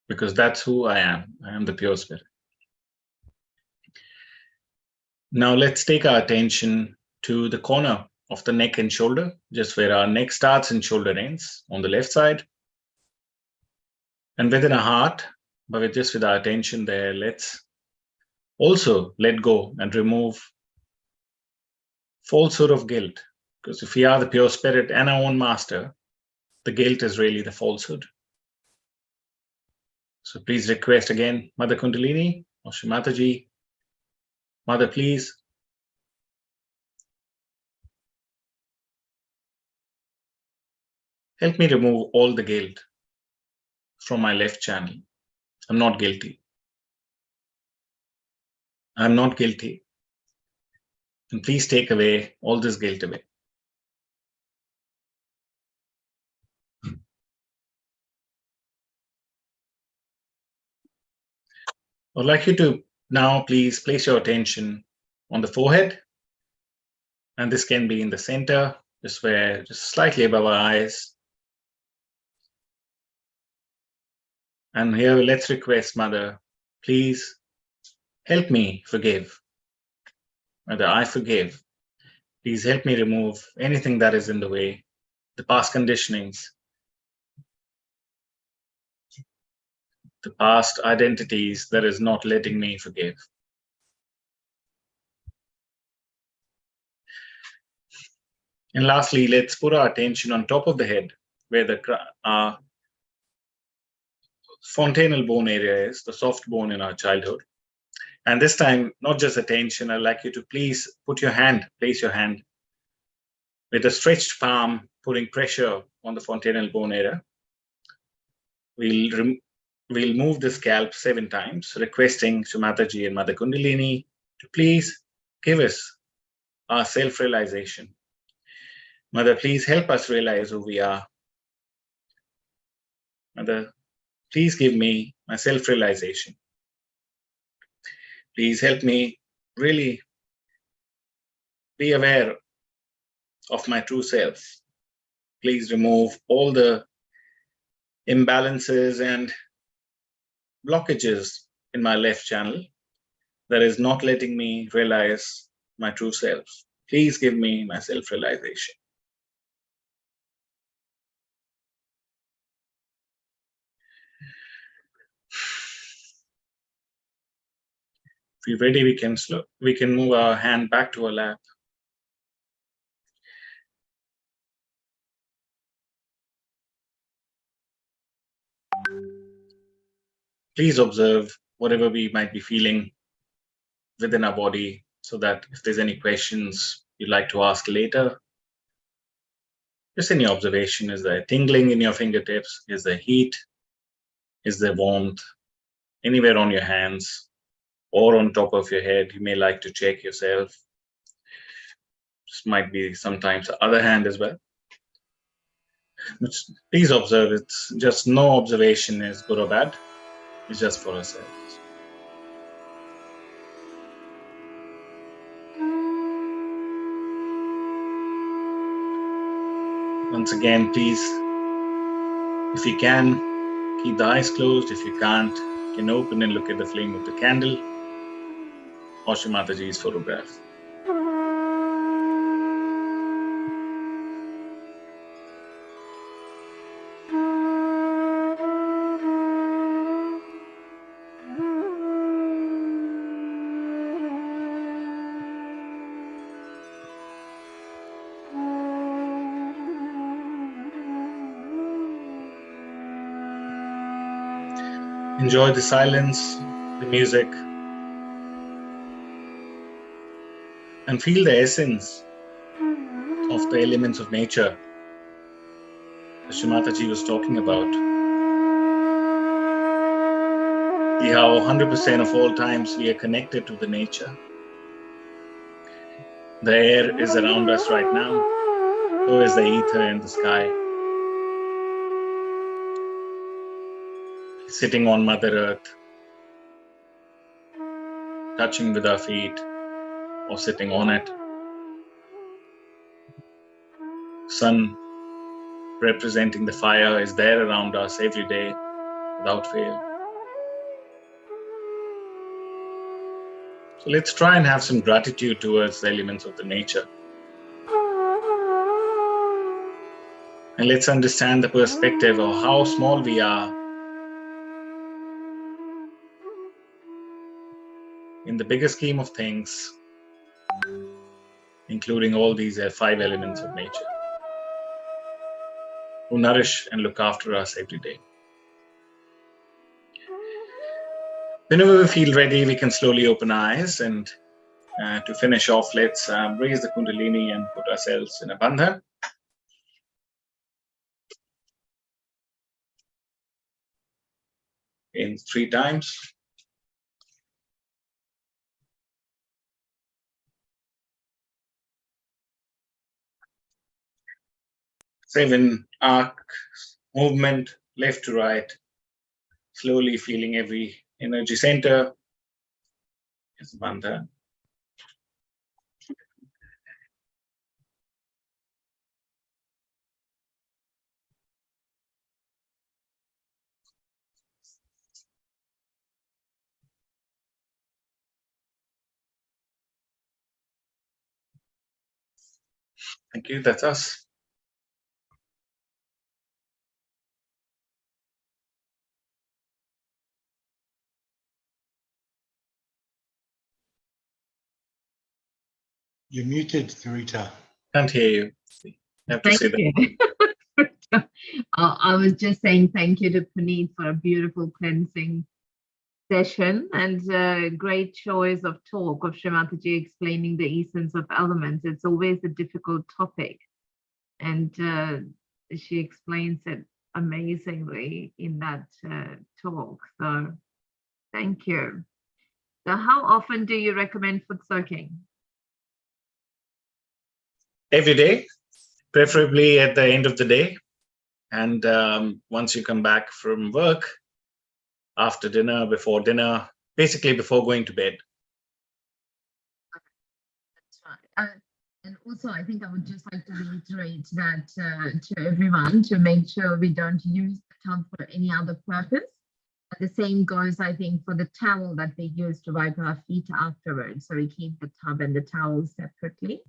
C: Because that's who I am. I am the pure spirit. Now let's take our attention to the corner of the neck and shoulder, just where our neck starts and shoulder ends, on the left side. And within our heart, but with our attention there, let's also let go and remove falsehood of guilt. Because if we are the pure spirit and our own master, the guilt is really the falsehood. So please request again, Mother Kundalini or Shri Mataji, Mother, please help me remove all the guilt from my left channel. I'm not guilty. I'm not guilty. And please take away all this guilt away. I'd like you to now please place your attention on the forehead. And this can be in the center, just slightly above our eyes. And here let's request, Mother, please help me forgive. Mother, I forgive. Please help me remove anything that is in the way, the past conditionings, the past identities that is not letting me forgive. And lastly, let's put our attention on top of the head, where the fontanel bone area is, the soft bone in our childhood. And this time, not just attention, I'd like you to please place your hand with a stretched palm, putting pressure on the fontanel bone area. We'll move the scalp 7 times, requesting Shri Mataji and Mother Kundalini to please give us our self-realization. Mother, please help us realize who we are. Mother, please give me my self-realization. Please help me really be aware of my true self. Please remove all the imbalances and blockages in my left channel that is not letting me realize my true self. Please give me my self-realization. If you're ready, we can move our hand back to our lap. Please observe whatever we might be feeling within our body, so that if there's any questions you'd like to ask later, just any observation. Is there tingling in your fingertips? Is there heat? Is there warmth? Anywhere on your hands or on top of your head, you may like to check yourself. This might be sometimes the other hand as well. But please observe. It's just no observation is good or bad. It's just for ourselves. Once again, please, if you can, keep the eyes closed. If you can't, you can open and look at the flame of the candle or Shri Mataji's photograph. Enjoy the silence, the music, and feel the essence of the elements of nature that Shri Mataji was talking about. See how 100% of all times we are connected to the nature. The air is around us right now, so is the ether and the sky. Sitting on Mother Earth, touching with our feet, or sitting on it. Sun representing the fire is there around us every day without fail. So let's try and have some gratitude towards the elements of the nature. And let's understand the perspective of how small we are in the bigger scheme of things, including all these 5 elements of nature, who nourish and look after us every day. Whenever we feel ready, we can slowly open our eyes, and to finish off, let's raise the Kundalini and put ourselves in a bandha. In 3 times. 7 arc movement, left to right, slowly feeling every energy center. It's bandha. Thank you, that's us.
B: You're muted, Rita.
C: Can't hear you. You have to
A: Thank
C: say that.
A: you. I was just saying thank you to Puneet for a beautiful cleansing session and a great choice of talk of Shri Mataji explaining the essence of elements. It's always a difficult topic, and she explains it amazingly in that talk. So thank you. So how often do you recommend foot soaking?
C: Every day, preferably at the end of the day. And once you come back from work, after dinner, before dinner, basically before going to bed.
A: That's right. And also, I think I would just like to reiterate that to everyone to make sure we don't use the tub for any other purpose. And the same goes, I think, for the towel that we use to wipe our feet afterwards. So we keep the tub and the towel separately,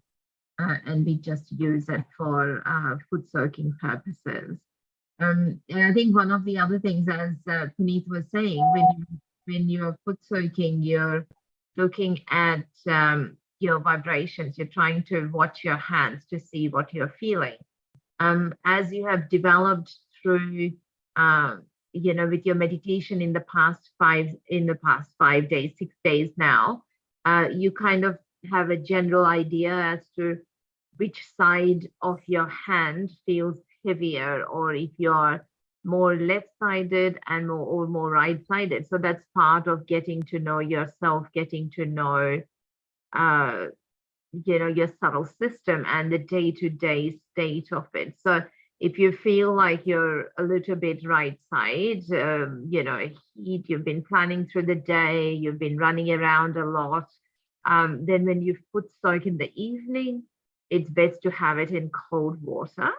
A: and we just use it for foot soaking purposes. And I think one of the other things, as Puneet was saying, when you're foot soaking, you're looking at your vibrations. You're trying to watch your hands to see what you're feeling. As you have developed through, with your meditation in the past 5 days, 6 days now, you kind of have a general idea as to which side of your hand feels heavier, or if you're more left-sided and more right-sided. So that's part of getting to know yourself, getting to know your subtle system and the day-to-day state of it. So if you feel like you're a little bit right side, heat, you've been planning through the day, you've been running around a lot, then when you foot soak in the evening, it's best to have it in cold water.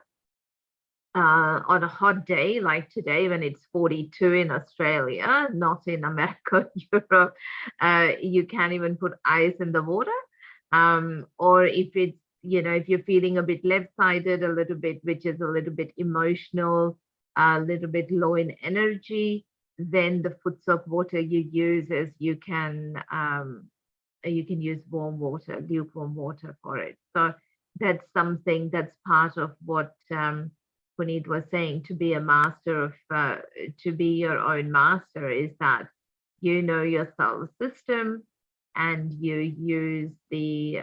A: On a hot day like today, when it's 42 in Australia, not in America, Europe, you can't even put ice in the water. Or if it's, if you're feeling a bit left-sided, a little bit, which is a little bit emotional, a little bit low in energy, then the foot soak water you use is you can use warm water, lukewarm water for it. So that's something that's part of what Puneet was saying, to be a master of, to be your own master is that you know your soul system, and you use the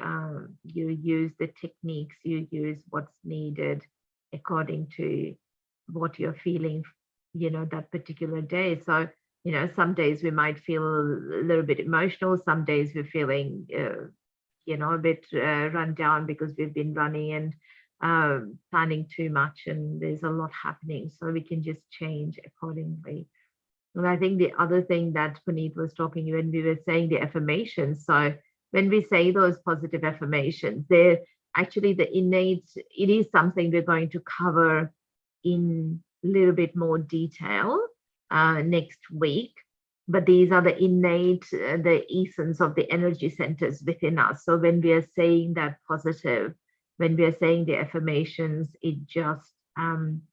A: techniques, you use what's needed according to what you're feeling, that particular day. So, some days we might feel a little bit emotional, some days we're feeling, a bit run down because we've been running and planning too much, and there's a lot happening. So we can just change accordingly. And I think the other thing that Puneet was talking when we were saying the affirmations. So when we say those positive affirmations, they're actually the innate, it is something we're going to cover in a little bit more detail next week. But these are the innate, the essence of the energy centers within us. So when we are saying that positive, when we are saying the affirmations, it just kind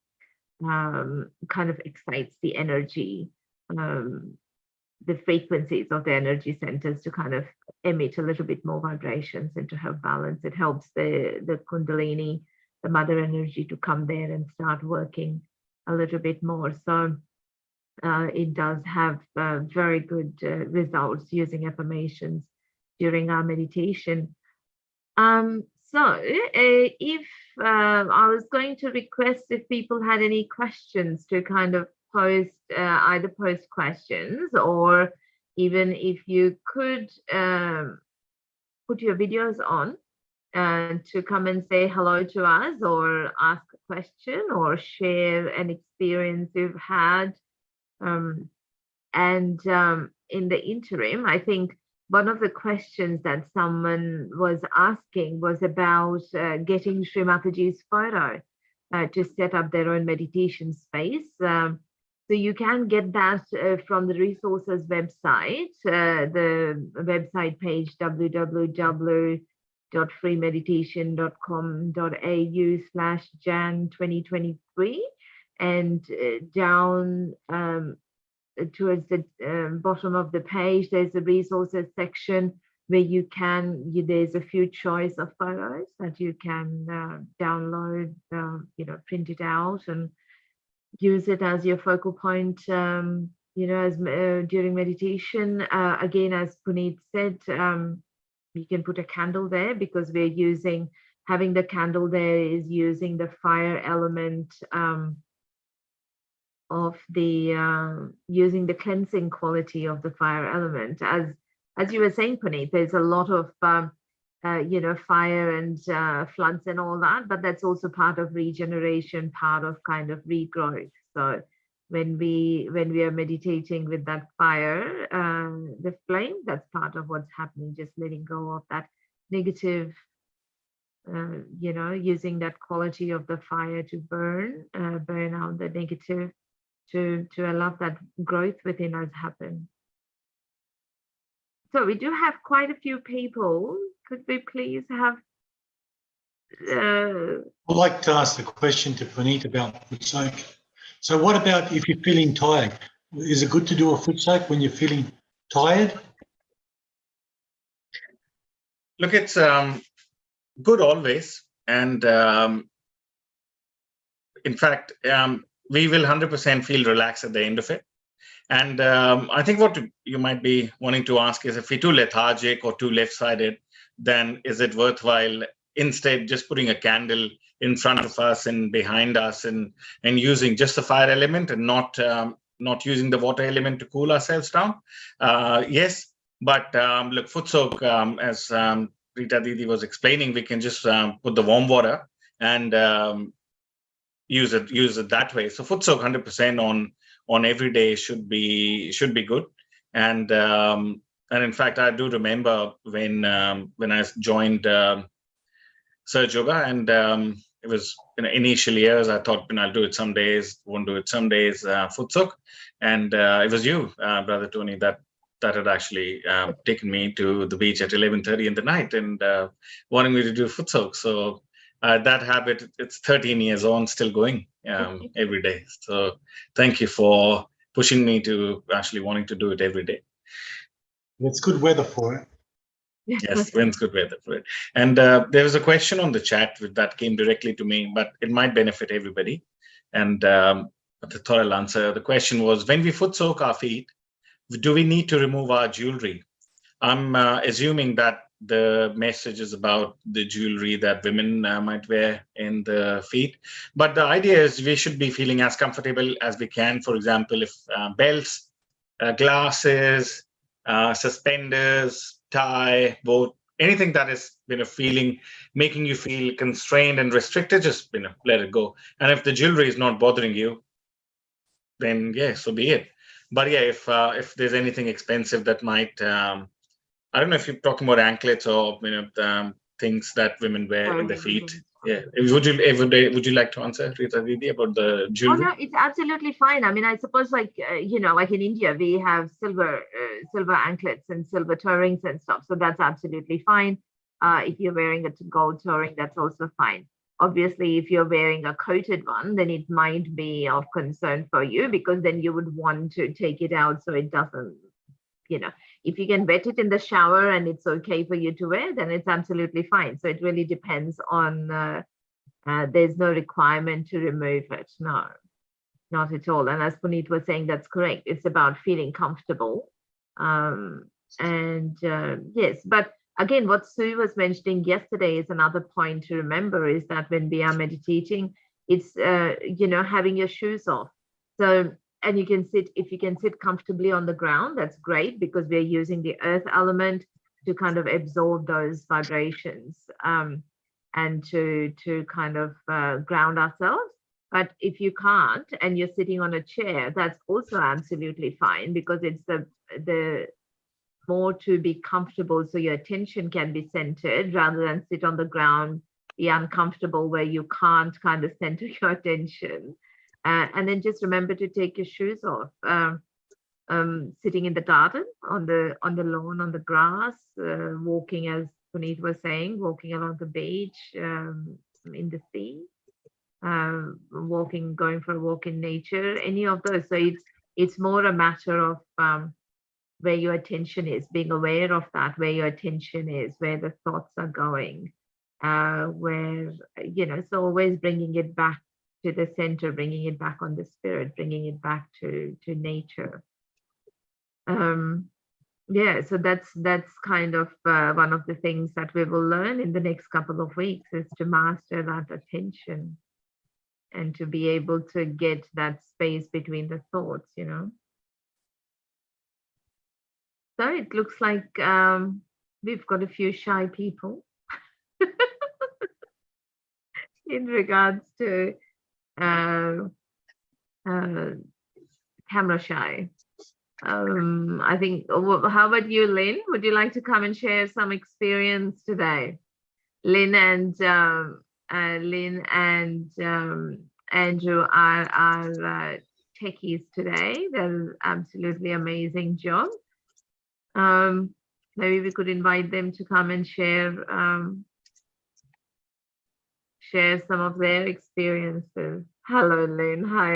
A: of excites the energy, the frequencies of the energy centers to kind of emit a little bit more vibrations and to have balance. It helps the Kundalini, the mother energy, to come there and start working a little bit more. So it does have very good results using affirmations during our meditation. So if I was going to request if people had any questions to kind of post, either post questions, or even if you could put your videos on to come and say hello to us, or ask a question, or share an experience you've had. And in the interim, I think one of the questions that someone was asking was about getting Shri Mataji's photo to set up their own meditation space. So you can get that from the resources website, the website page www.freemeditation.com.au/Jan 2023, and down towards the bottom of the page, there's a resources section where there's a few choice of photos that you can download, print it out and use it as your focal point, as during meditation. Again, as Puneet said, you can put a candle there, because we're having the candle there is using the fire element of the using the cleansing quality of the fire element. As you were saying, Puneet, there's a lot of fire and floods and all that, but that's also part of regeneration, part of kind of regrowth. So when we are meditating with that fire, the flame, that's part of what's happening, just letting go of that negative, using that quality of the fire to burn out the negative, to allow that growth within us happen. So we do have quite a few people. Could we please have?
B: I'd like to ask the question to Puneet about foot soak. So what about if you're feeling tired? Is it good to do a foot soak when you're feeling tired?
C: Look, it's good always. And in fact, we will 100% feel relaxed at the end of it. And I think what you might be wanting to ask is, if we're too lethargic or too left-sided, then is it worthwhile instead just putting a candle in front of us and behind us, and using just the fire element, and not using the water element to cool ourselves down? Yes, but look, foot soak, as Rita Didi was explaining, we can just put the warm water and use it that way. So foot soak 100% on every day should be good. And in fact, I do remember when I joined Sahaja Yoga, and it was in initial years, I thought, I'll do it some days, won't do it some days, foot soak. And it was you, Brother Tony, that had actually taken me to the beach at 11:30 in the night and wanting me to do foot soak. So that habit, it's 13 years on, still going every day. So thank you for pushing me to actually wanting to do it every day.
B: It's good weather for it.
C: Yes, when's good weather for it. And there was a question on the chat that came directly to me, but it might benefit everybody. And I thought I'll answer. The question was, when we foot soak our feet, do we need to remove our jewelry? I'm assuming that the message is about the jewelry that women might wear in the feet. But the idea is we should be feeling as comfortable as we can. For example, if belts, glasses, suspenders, tie, boat, anything that is making you feel constrained and restricted, just let it go. And if the jewelry is not bothering you, then yeah, so be it. But yeah, if there's anything expensive that might I don't know if you're talking about anklets or things that women wear in their feet. Yeah, would you like to answer, Rita Didi, about the jewelry?
A: Oh no, it's absolutely fine. I mean, I suppose like like in India we have silver anklets and silver toe rings and stuff, so that's absolutely fine. If you're wearing a gold toe ring, that's also fine. Obviously, if you're wearing a coated one, then it might be of concern for you, because then you would want to take it out so it doesn't, if you can wet it in the shower and it's okay for you to wear, then it's absolutely fine. So it really depends on, there's no requirement to remove it. No, not at all. And as Puneet was saying, that's correct. It's about feeling comfortable. Yes, but again, what Sue was mentioning yesterday is another point to remember, is that when we are meditating, it's, having your shoes off. So, and if you can sit comfortably on the ground, that's great, because we're using the earth element to kind of absorb those vibrations and to kind of ground ourselves. But if you can't and you're sitting on a chair, that's also absolutely fine, because it's the more to be comfortable so your attention can be centered, rather than sit on the ground, be uncomfortable where you can't kind of center your attention. And then just remember to take your shoes off. Sitting in the garden, on the lawn, on the grass, walking, as Puneet was saying, walking along the beach, in the sea, going for a walk in nature, any of those. So it's more a matter of where your attention is, being aware of that, where your attention is, where the thoughts are going, where, so always bringing it back to the center, bringing it back on the spirit, bringing it back to nature. Yeah, so that's kind of one of the things that we will learn in the next couple of weeks, is to master that attention and to be able to get that space between the thoughts, So it looks like we've got a few shy people in regards to camera shy. I think, how about you, Lynn? Would you like to come and share some experience today? Lynn and Andrew are our techies today. They're absolutely amazing job. Maybe we could invite them to come and share some of their experiences. Hello, Lynn. Hi.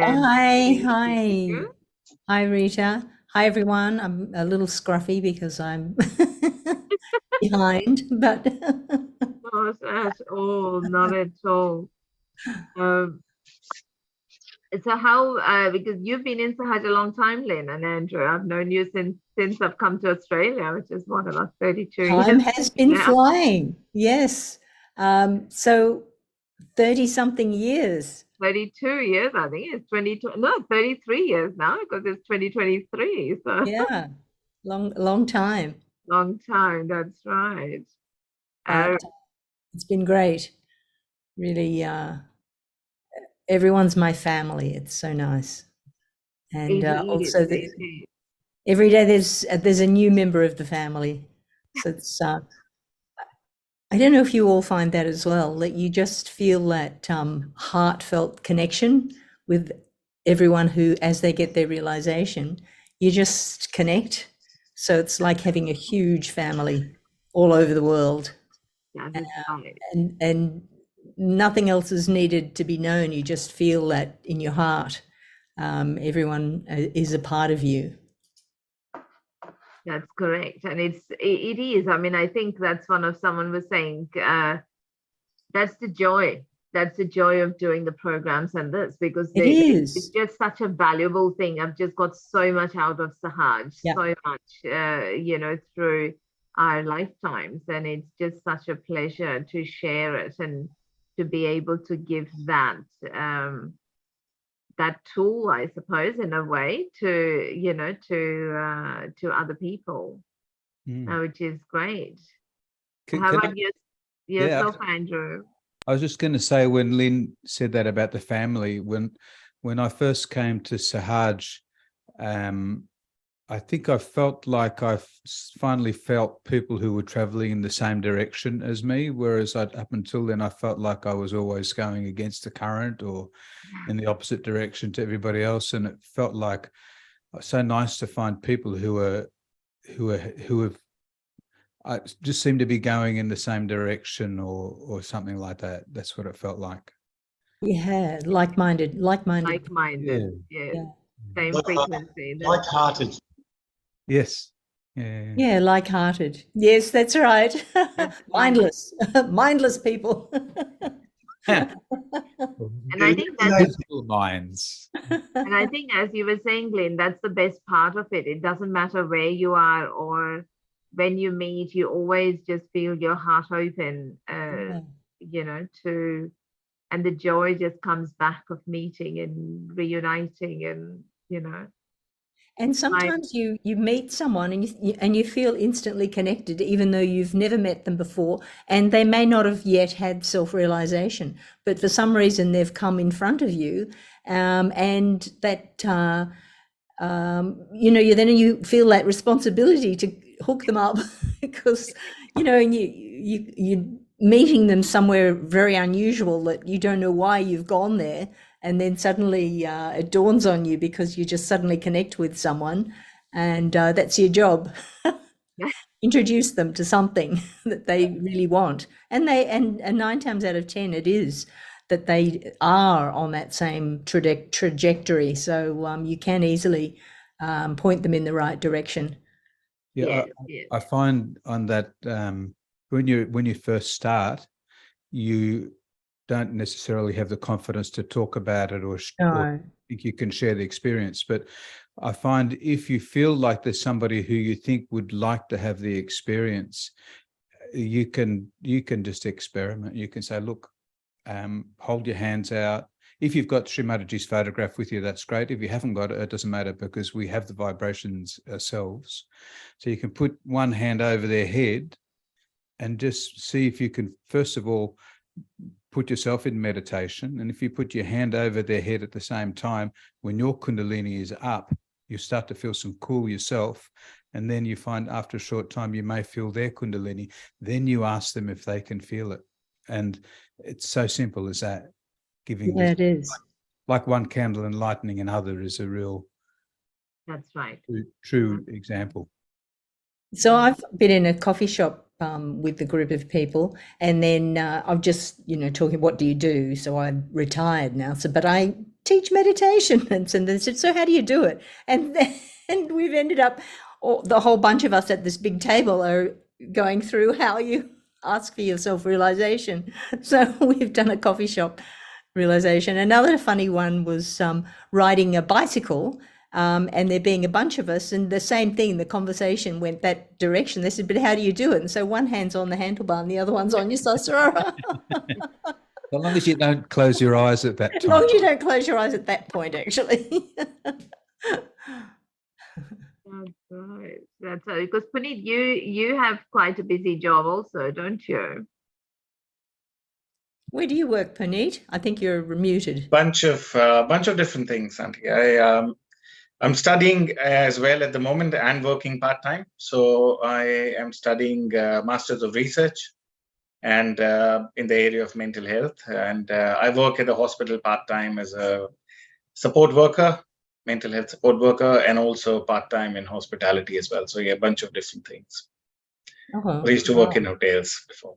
F: Hi, Rita. Hi, everyone. I'm a little scruffy because I'm behind, but
A: Not at all. Not at all. So how, because you've been in Sahaja a long time, Lynn and Andrew. I've known you since I've come to Australia, which is what, about 32 years.
F: Time has been flying. Yes. So 30-something years.
A: 32 years, I think. It's 33 years now, because it's 2023. So
F: yeah, long time.
A: Long time, that's right.
F: It's been great. Really, everyone's my family. It's so nice. And also every day there's a new member of the family. So it's I don't know if you all find that as well, that you just feel that heartfelt connection with everyone who, as they get their realization, you just connect. So it's like having a huge family all over the world. And nothing else is needed to be known. You just feel that in your heart. Everyone is a part of you.
A: That's correct. And it is. I mean, I think that's someone was saying, that's the joy. that's the joy of doing the programs and this, because it's
F: is.
A: just such a valuable thing. I've just got so much out of Sahaj,
F: Yeah.
A: so much, you know, through our lifetimes, and it's just such a pleasure to share it and to be able to give that that tool, I suppose, in a way, to, you know, to other people, which is great. How about yourself, Andrew?
G: I was just going to say, when Lynn said that about the family, when I first came to Sahaj, I think I felt like I finally felt people who were traveling in the same direction as me, whereas up until then I felt like I was always going against the current or in the opposite direction to everybody else, and it felt like so nice to find people who have I just seem to be going in the same direction or something like that. That's what it felt like.
F: Yeah, like-minded.
A: Like-minded, yeah. Same frequency.
B: Like-hearted.
G: Yes. Yeah.
F: Yeah, like-hearted. Yes, that's right. Mindless. Mindless people.
A: And I think that's
G: minds.
A: and I think, as you were saying, Glenn, that's the best part of it. It doesn't matter where you are or when you meet, you always just feel your heart open, you know, and the joy just comes back of meeting and reuniting, and, you know.
F: And sometimes you meet someone and you feel instantly connected, even though you've never met them before, and they may not have yet had self-realization, but for some reason they've come in front of you, and that you know, you feel that responsibility to hook them up because, you know, and you meeting them somewhere very unusual that you don't know why you've gone there. And then suddenly it dawns on you because you just suddenly connect with someone, and that's your job. Introduce them to something that they really want. And 9 times out of 10 it is that they are on that same trajectory. So you can easily point them in the right direction.
G: Yeah,
A: yes.
G: I find on that when you first start, you don't necessarily have the confidence to talk about it or think you can share the experience. But I find if you feel like there's somebody who you think would like to have the experience, you can just experiment. You can say, look, hold your hands out. If you've got Shri Mataji's photograph with you, that's great. If you haven't got it, it doesn't matter, because we have the vibrations ourselves. So you can put one hand over their head and just see if you can, first of all, put yourself in meditation. And if you put your hand over their head at the same time, when your Kundalini is up, you start to feel some cool yourself. And then you find after a short time, you may feel their Kundalini. Then you ask them if they can feel it. And it's so simple as that. Giving
F: it is.
G: Like one candle and lighting another is a real,
A: That's right,
G: true example.
F: So I've been in a coffee shop with a group of people, and then I'm just, you know, talking, what do you do? So I'm retired now, but I teach meditation. And so they said, so how do you do it? And then we've ended up, the whole bunch of us at this big table are going through how you ask for your self-realization. So we've done a coffee shop realization. Another funny one was riding a bicycle. And there being a bunch of us, and the same thing, the conversation went that direction. They said, but how do you do it? And so one hand's on the handlebar and the other one's on your sasrara.
G: As long as you don't close your eyes at that time.
F: As long as you don't close your eyes at that point, actually.
A: That's right. That's right. Because Puneet, you have quite a busy job also, don't you?
F: Where do you work, Puneet? I think you're muted.
C: Bunch of different things, Auntie. I'm studying as well at the moment and working part-time. So I am studying Masters of Research and in the area of mental health. And I work at a hospital part-time as a support worker, mental health support worker, and also part-time in hospitality as well. So yeah, a bunch of different things. I used to work in hotels before.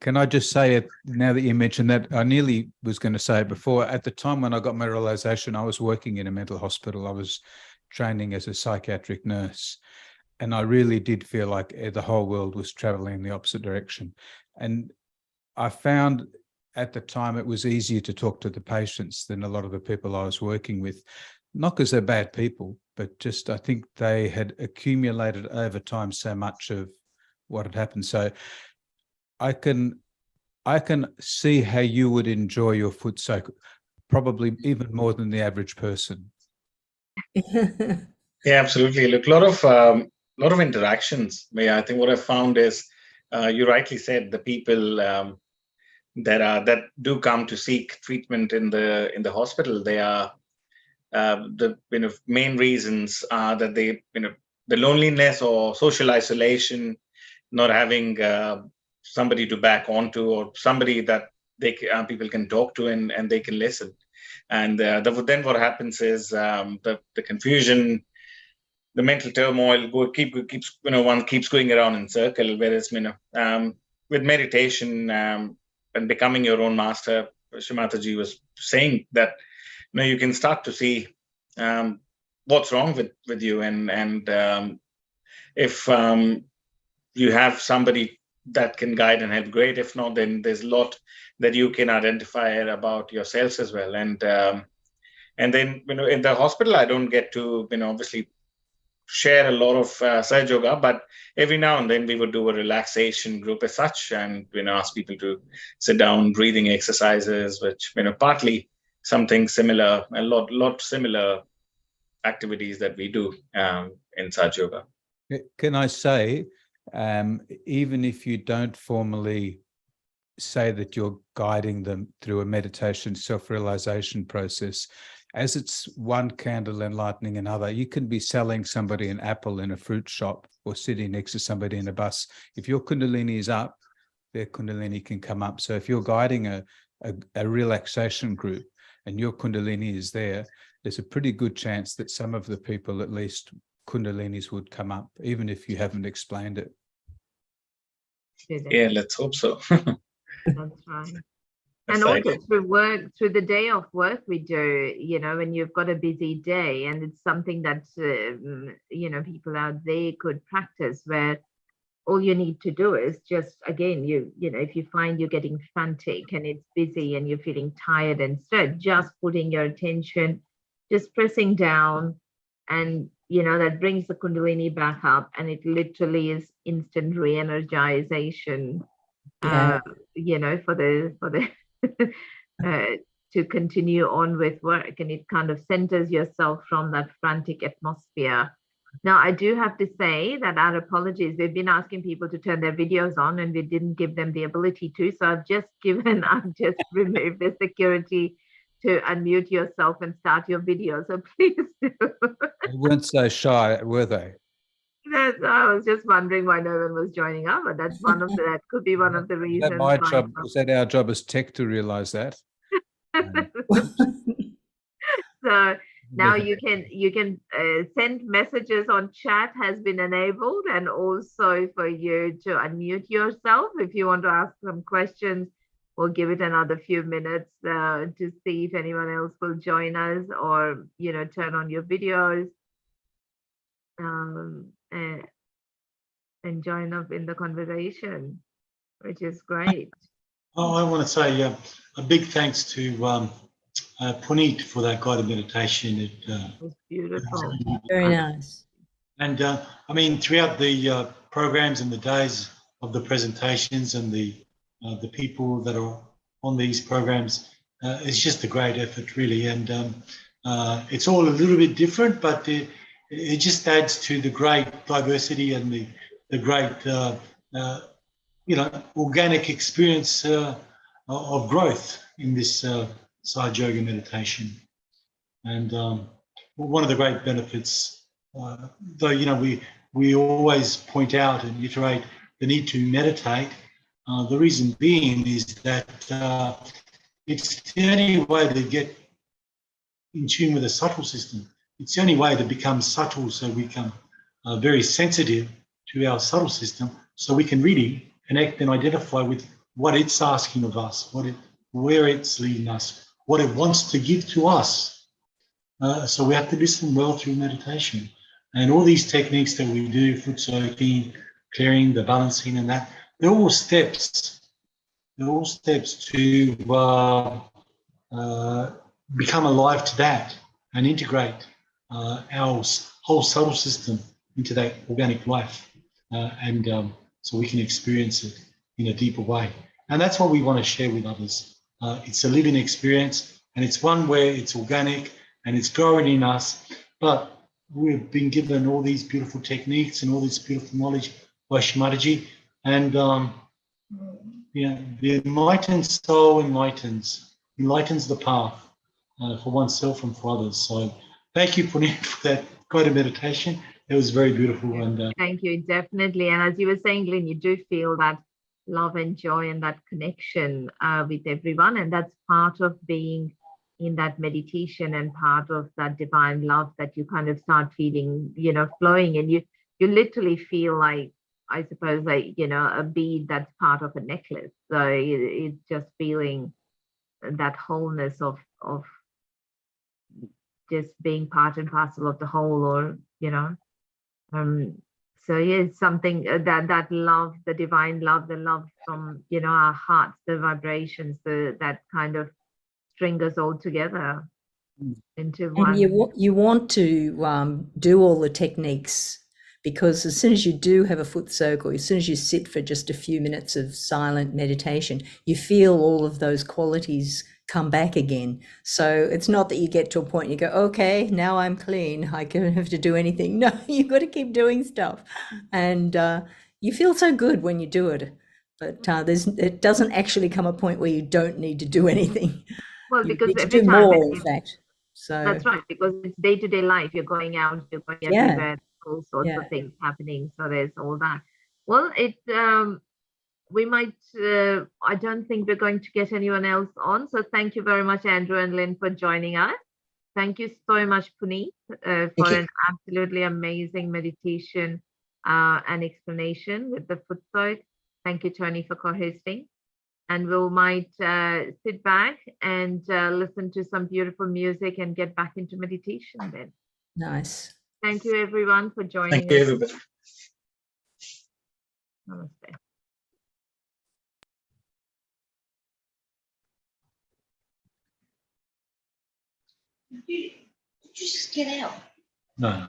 G: Can I just say it now that you mentioned that? I nearly was going to say it before. At the time when I got my realization, I was working in a mental hospital. I was training as a psychiatric nurse, and I really did feel like the whole world was traveling in the opposite direction. And I found at the time it was easier to talk to the patients than a lot of the people I was working with. Not because they're bad people, but just I think they had accumulated over time so much of what had happened. So I can see how you would enjoy your foot soak, probably even more than the average person.
C: Yeah, absolutely. Look, a lot of interactions. I think what I found is, you rightly said, the people that do come to seek treatment in the hospital, they are the main reasons are that they the loneliness or social isolation, not having somebody to back onto or somebody that people can talk to and they can listen. And then what happens is the confusion, the mental turmoil keeps one keeps going around in circle. Whereas with meditation and becoming your own master, Shri Mataji was saying that you can start to see what's wrong with you, and if you have somebody that can guide and help, great. If not, then there's a lot that you can identify about yourselves as well. And then in the hospital, I don't get to obviously share a lot of Sahaja Yoga, but every now and then we would do a relaxation group as such, and ask people to sit down, breathing exercises, which partly something similar, a lot similar activities that we do in Sahaja Yoga.
G: Can I say, even if you don't formally say that you're guiding them through a meditation self-realization process, as it's one candle enlightening another, you can be selling somebody an apple in a fruit shop or sitting next to somebody in a bus. If your Kundalini is up, their Kundalini can come up. So if you're guiding a relaxation group and your Kundalini is there, there's a pretty good chance that some of the people, at least Kundalinis, would come up, even if you haven't explained it.
C: Yeah, let's hope so.
A: That's right. And also through the day of work we do, when you've got a busy day, and it's something that, people out there could practice, where all you need to do is just, again, if you find you're getting frantic and it's busy and you're feeling tired and stressed, just putting your attention, just pressing down, and, that brings the Kundalini back up, and it literally is instant re-energization,
F: Yeah.
A: for the to continue on with work, and it kind of centers yourself from that frantic atmosphere. Now, I do have to say that our apologies, we've been asking people to turn their videos on and we didn't give them the ability to, so I've just removed the security to unmute yourself and start your video, so please do.
G: They weren't so shy, were they?
A: I was just wondering why no one was joining up, but that's that could be one of the reasons.
G: Is that my job? Was that our job as tech to realize that?
A: So now you can send messages on chat has been enabled, and also for you to unmute yourself if you want to ask some questions. We'll give it another few minutes to see if anyone else will join us, or turn on your videos and join up in the conversation, which is great.
B: I want to say a big thanks to Puneet for that guided meditation. It
A: was beautiful.
F: Very nice.
B: And throughout the programs and the days of the presentations and the people that are on these programs, it's just a great effort, really. And it's all a little bit different, but it just adds to the great diversity and the great organic experience of growth in this Sahaja Yoga meditation. And one of the great benefits, though we always point out and iterate the need to meditate, the reason being is that it's the only way to get in tune with the subtle system. It's the only way to become subtle, so we become very sensitive to our subtle system, so we can really connect and identify with what it's asking of us, where it's leading us, what it wants to give to us. So we have to listen well through meditation. And all these techniques that we do, foot soaking, clearing, the balancing and that, they're all steps they're all steps to become alive to that and integrate our whole solar system into that organic life, and so we can experience it in a deeper way. And that's what we want to share with others. It's a living experience, and it's one where it's organic and it's growing in us, but we've been given all these beautiful techniques and all this beautiful knowledge by Shri Mataji, and the enlightened soul enlightens the path for oneself and for others. So thank you, Puneet, for that guided meditation. It was very beautiful. And
A: thank you, definitely. And as you were saying, Glenn, you do feel that love and joy and that connection with everyone, and that's part of being in that meditation and part of that divine love that you kind of start feeling, flowing, and you literally feel like, I suppose, like, a bead that's part of a necklace. So it's just feeling that wholeness of just being part and parcel of the whole, or so yeah, it's something that love, the divine love, the love from our hearts, the vibrations, that kind of string us all together into one.
F: And you want to do all the techniques, because as soon as you do have a foot soak, or as soon as you sit for just a few minutes of silent meditation, you feel all of those qualities come back again. So it's not that you get to a point and you go, okay, now I'm clean, I don't have to do anything. No, you've got to keep doing stuff. And you feel so good when you do it. But it doesn't actually come a point where you don't need to do anything.
A: Well,
F: You
A: because
F: need to
A: every
F: do
A: time
F: more, in fact. So
A: that's right, because it's day-to-day life. You're going out, you're going everywhere, all sorts of things happening. So there's all that. Well, we might, I don't think we're going to get anyone else on. So thank you very much, Andrew and Lynn, for joining us. Thank you so much, Puneet, for an absolutely amazing meditation and explanation with the foot soak. Thank you, Tony, for co-hosting. And we might sit back and listen to some beautiful music and get back into meditation then.
F: nice.
A: Thank you, everyone, for joining
C: Thank you,
A: us.
C: everybody.
A: Namaste.
E: Did you just get out?
B: no.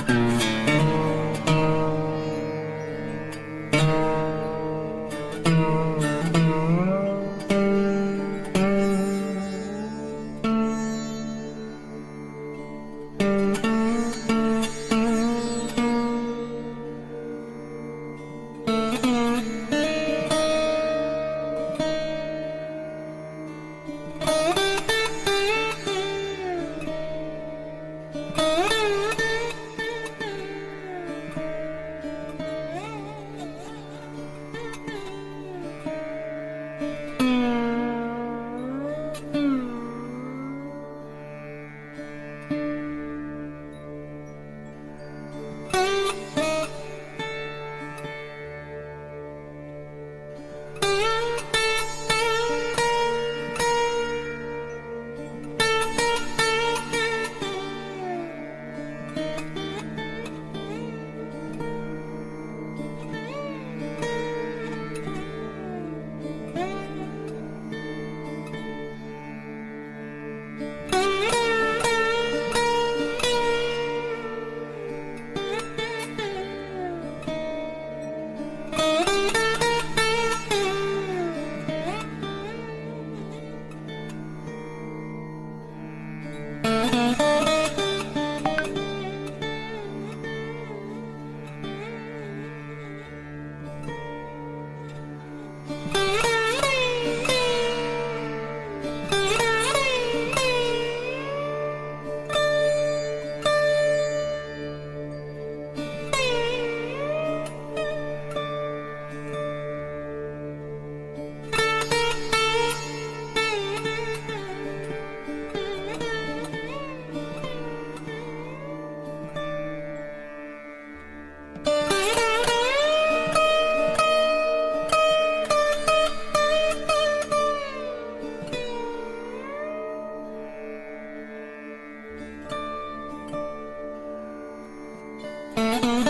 H: Thank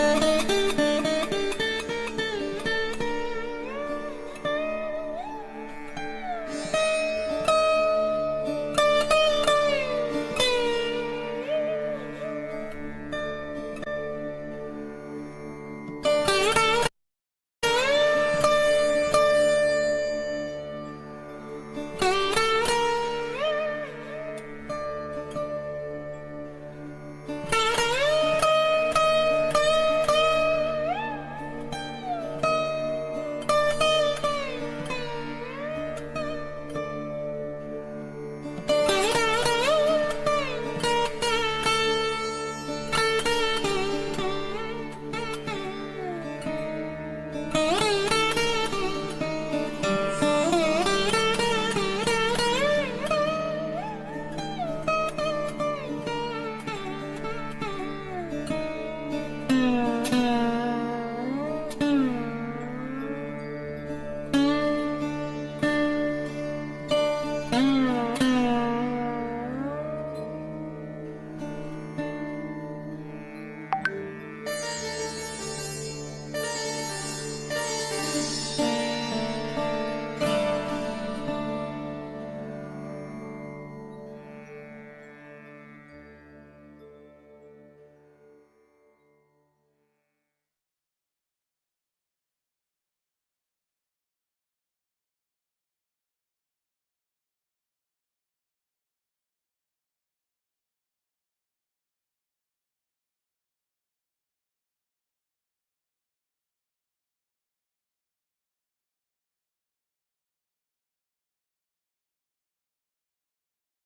H: you.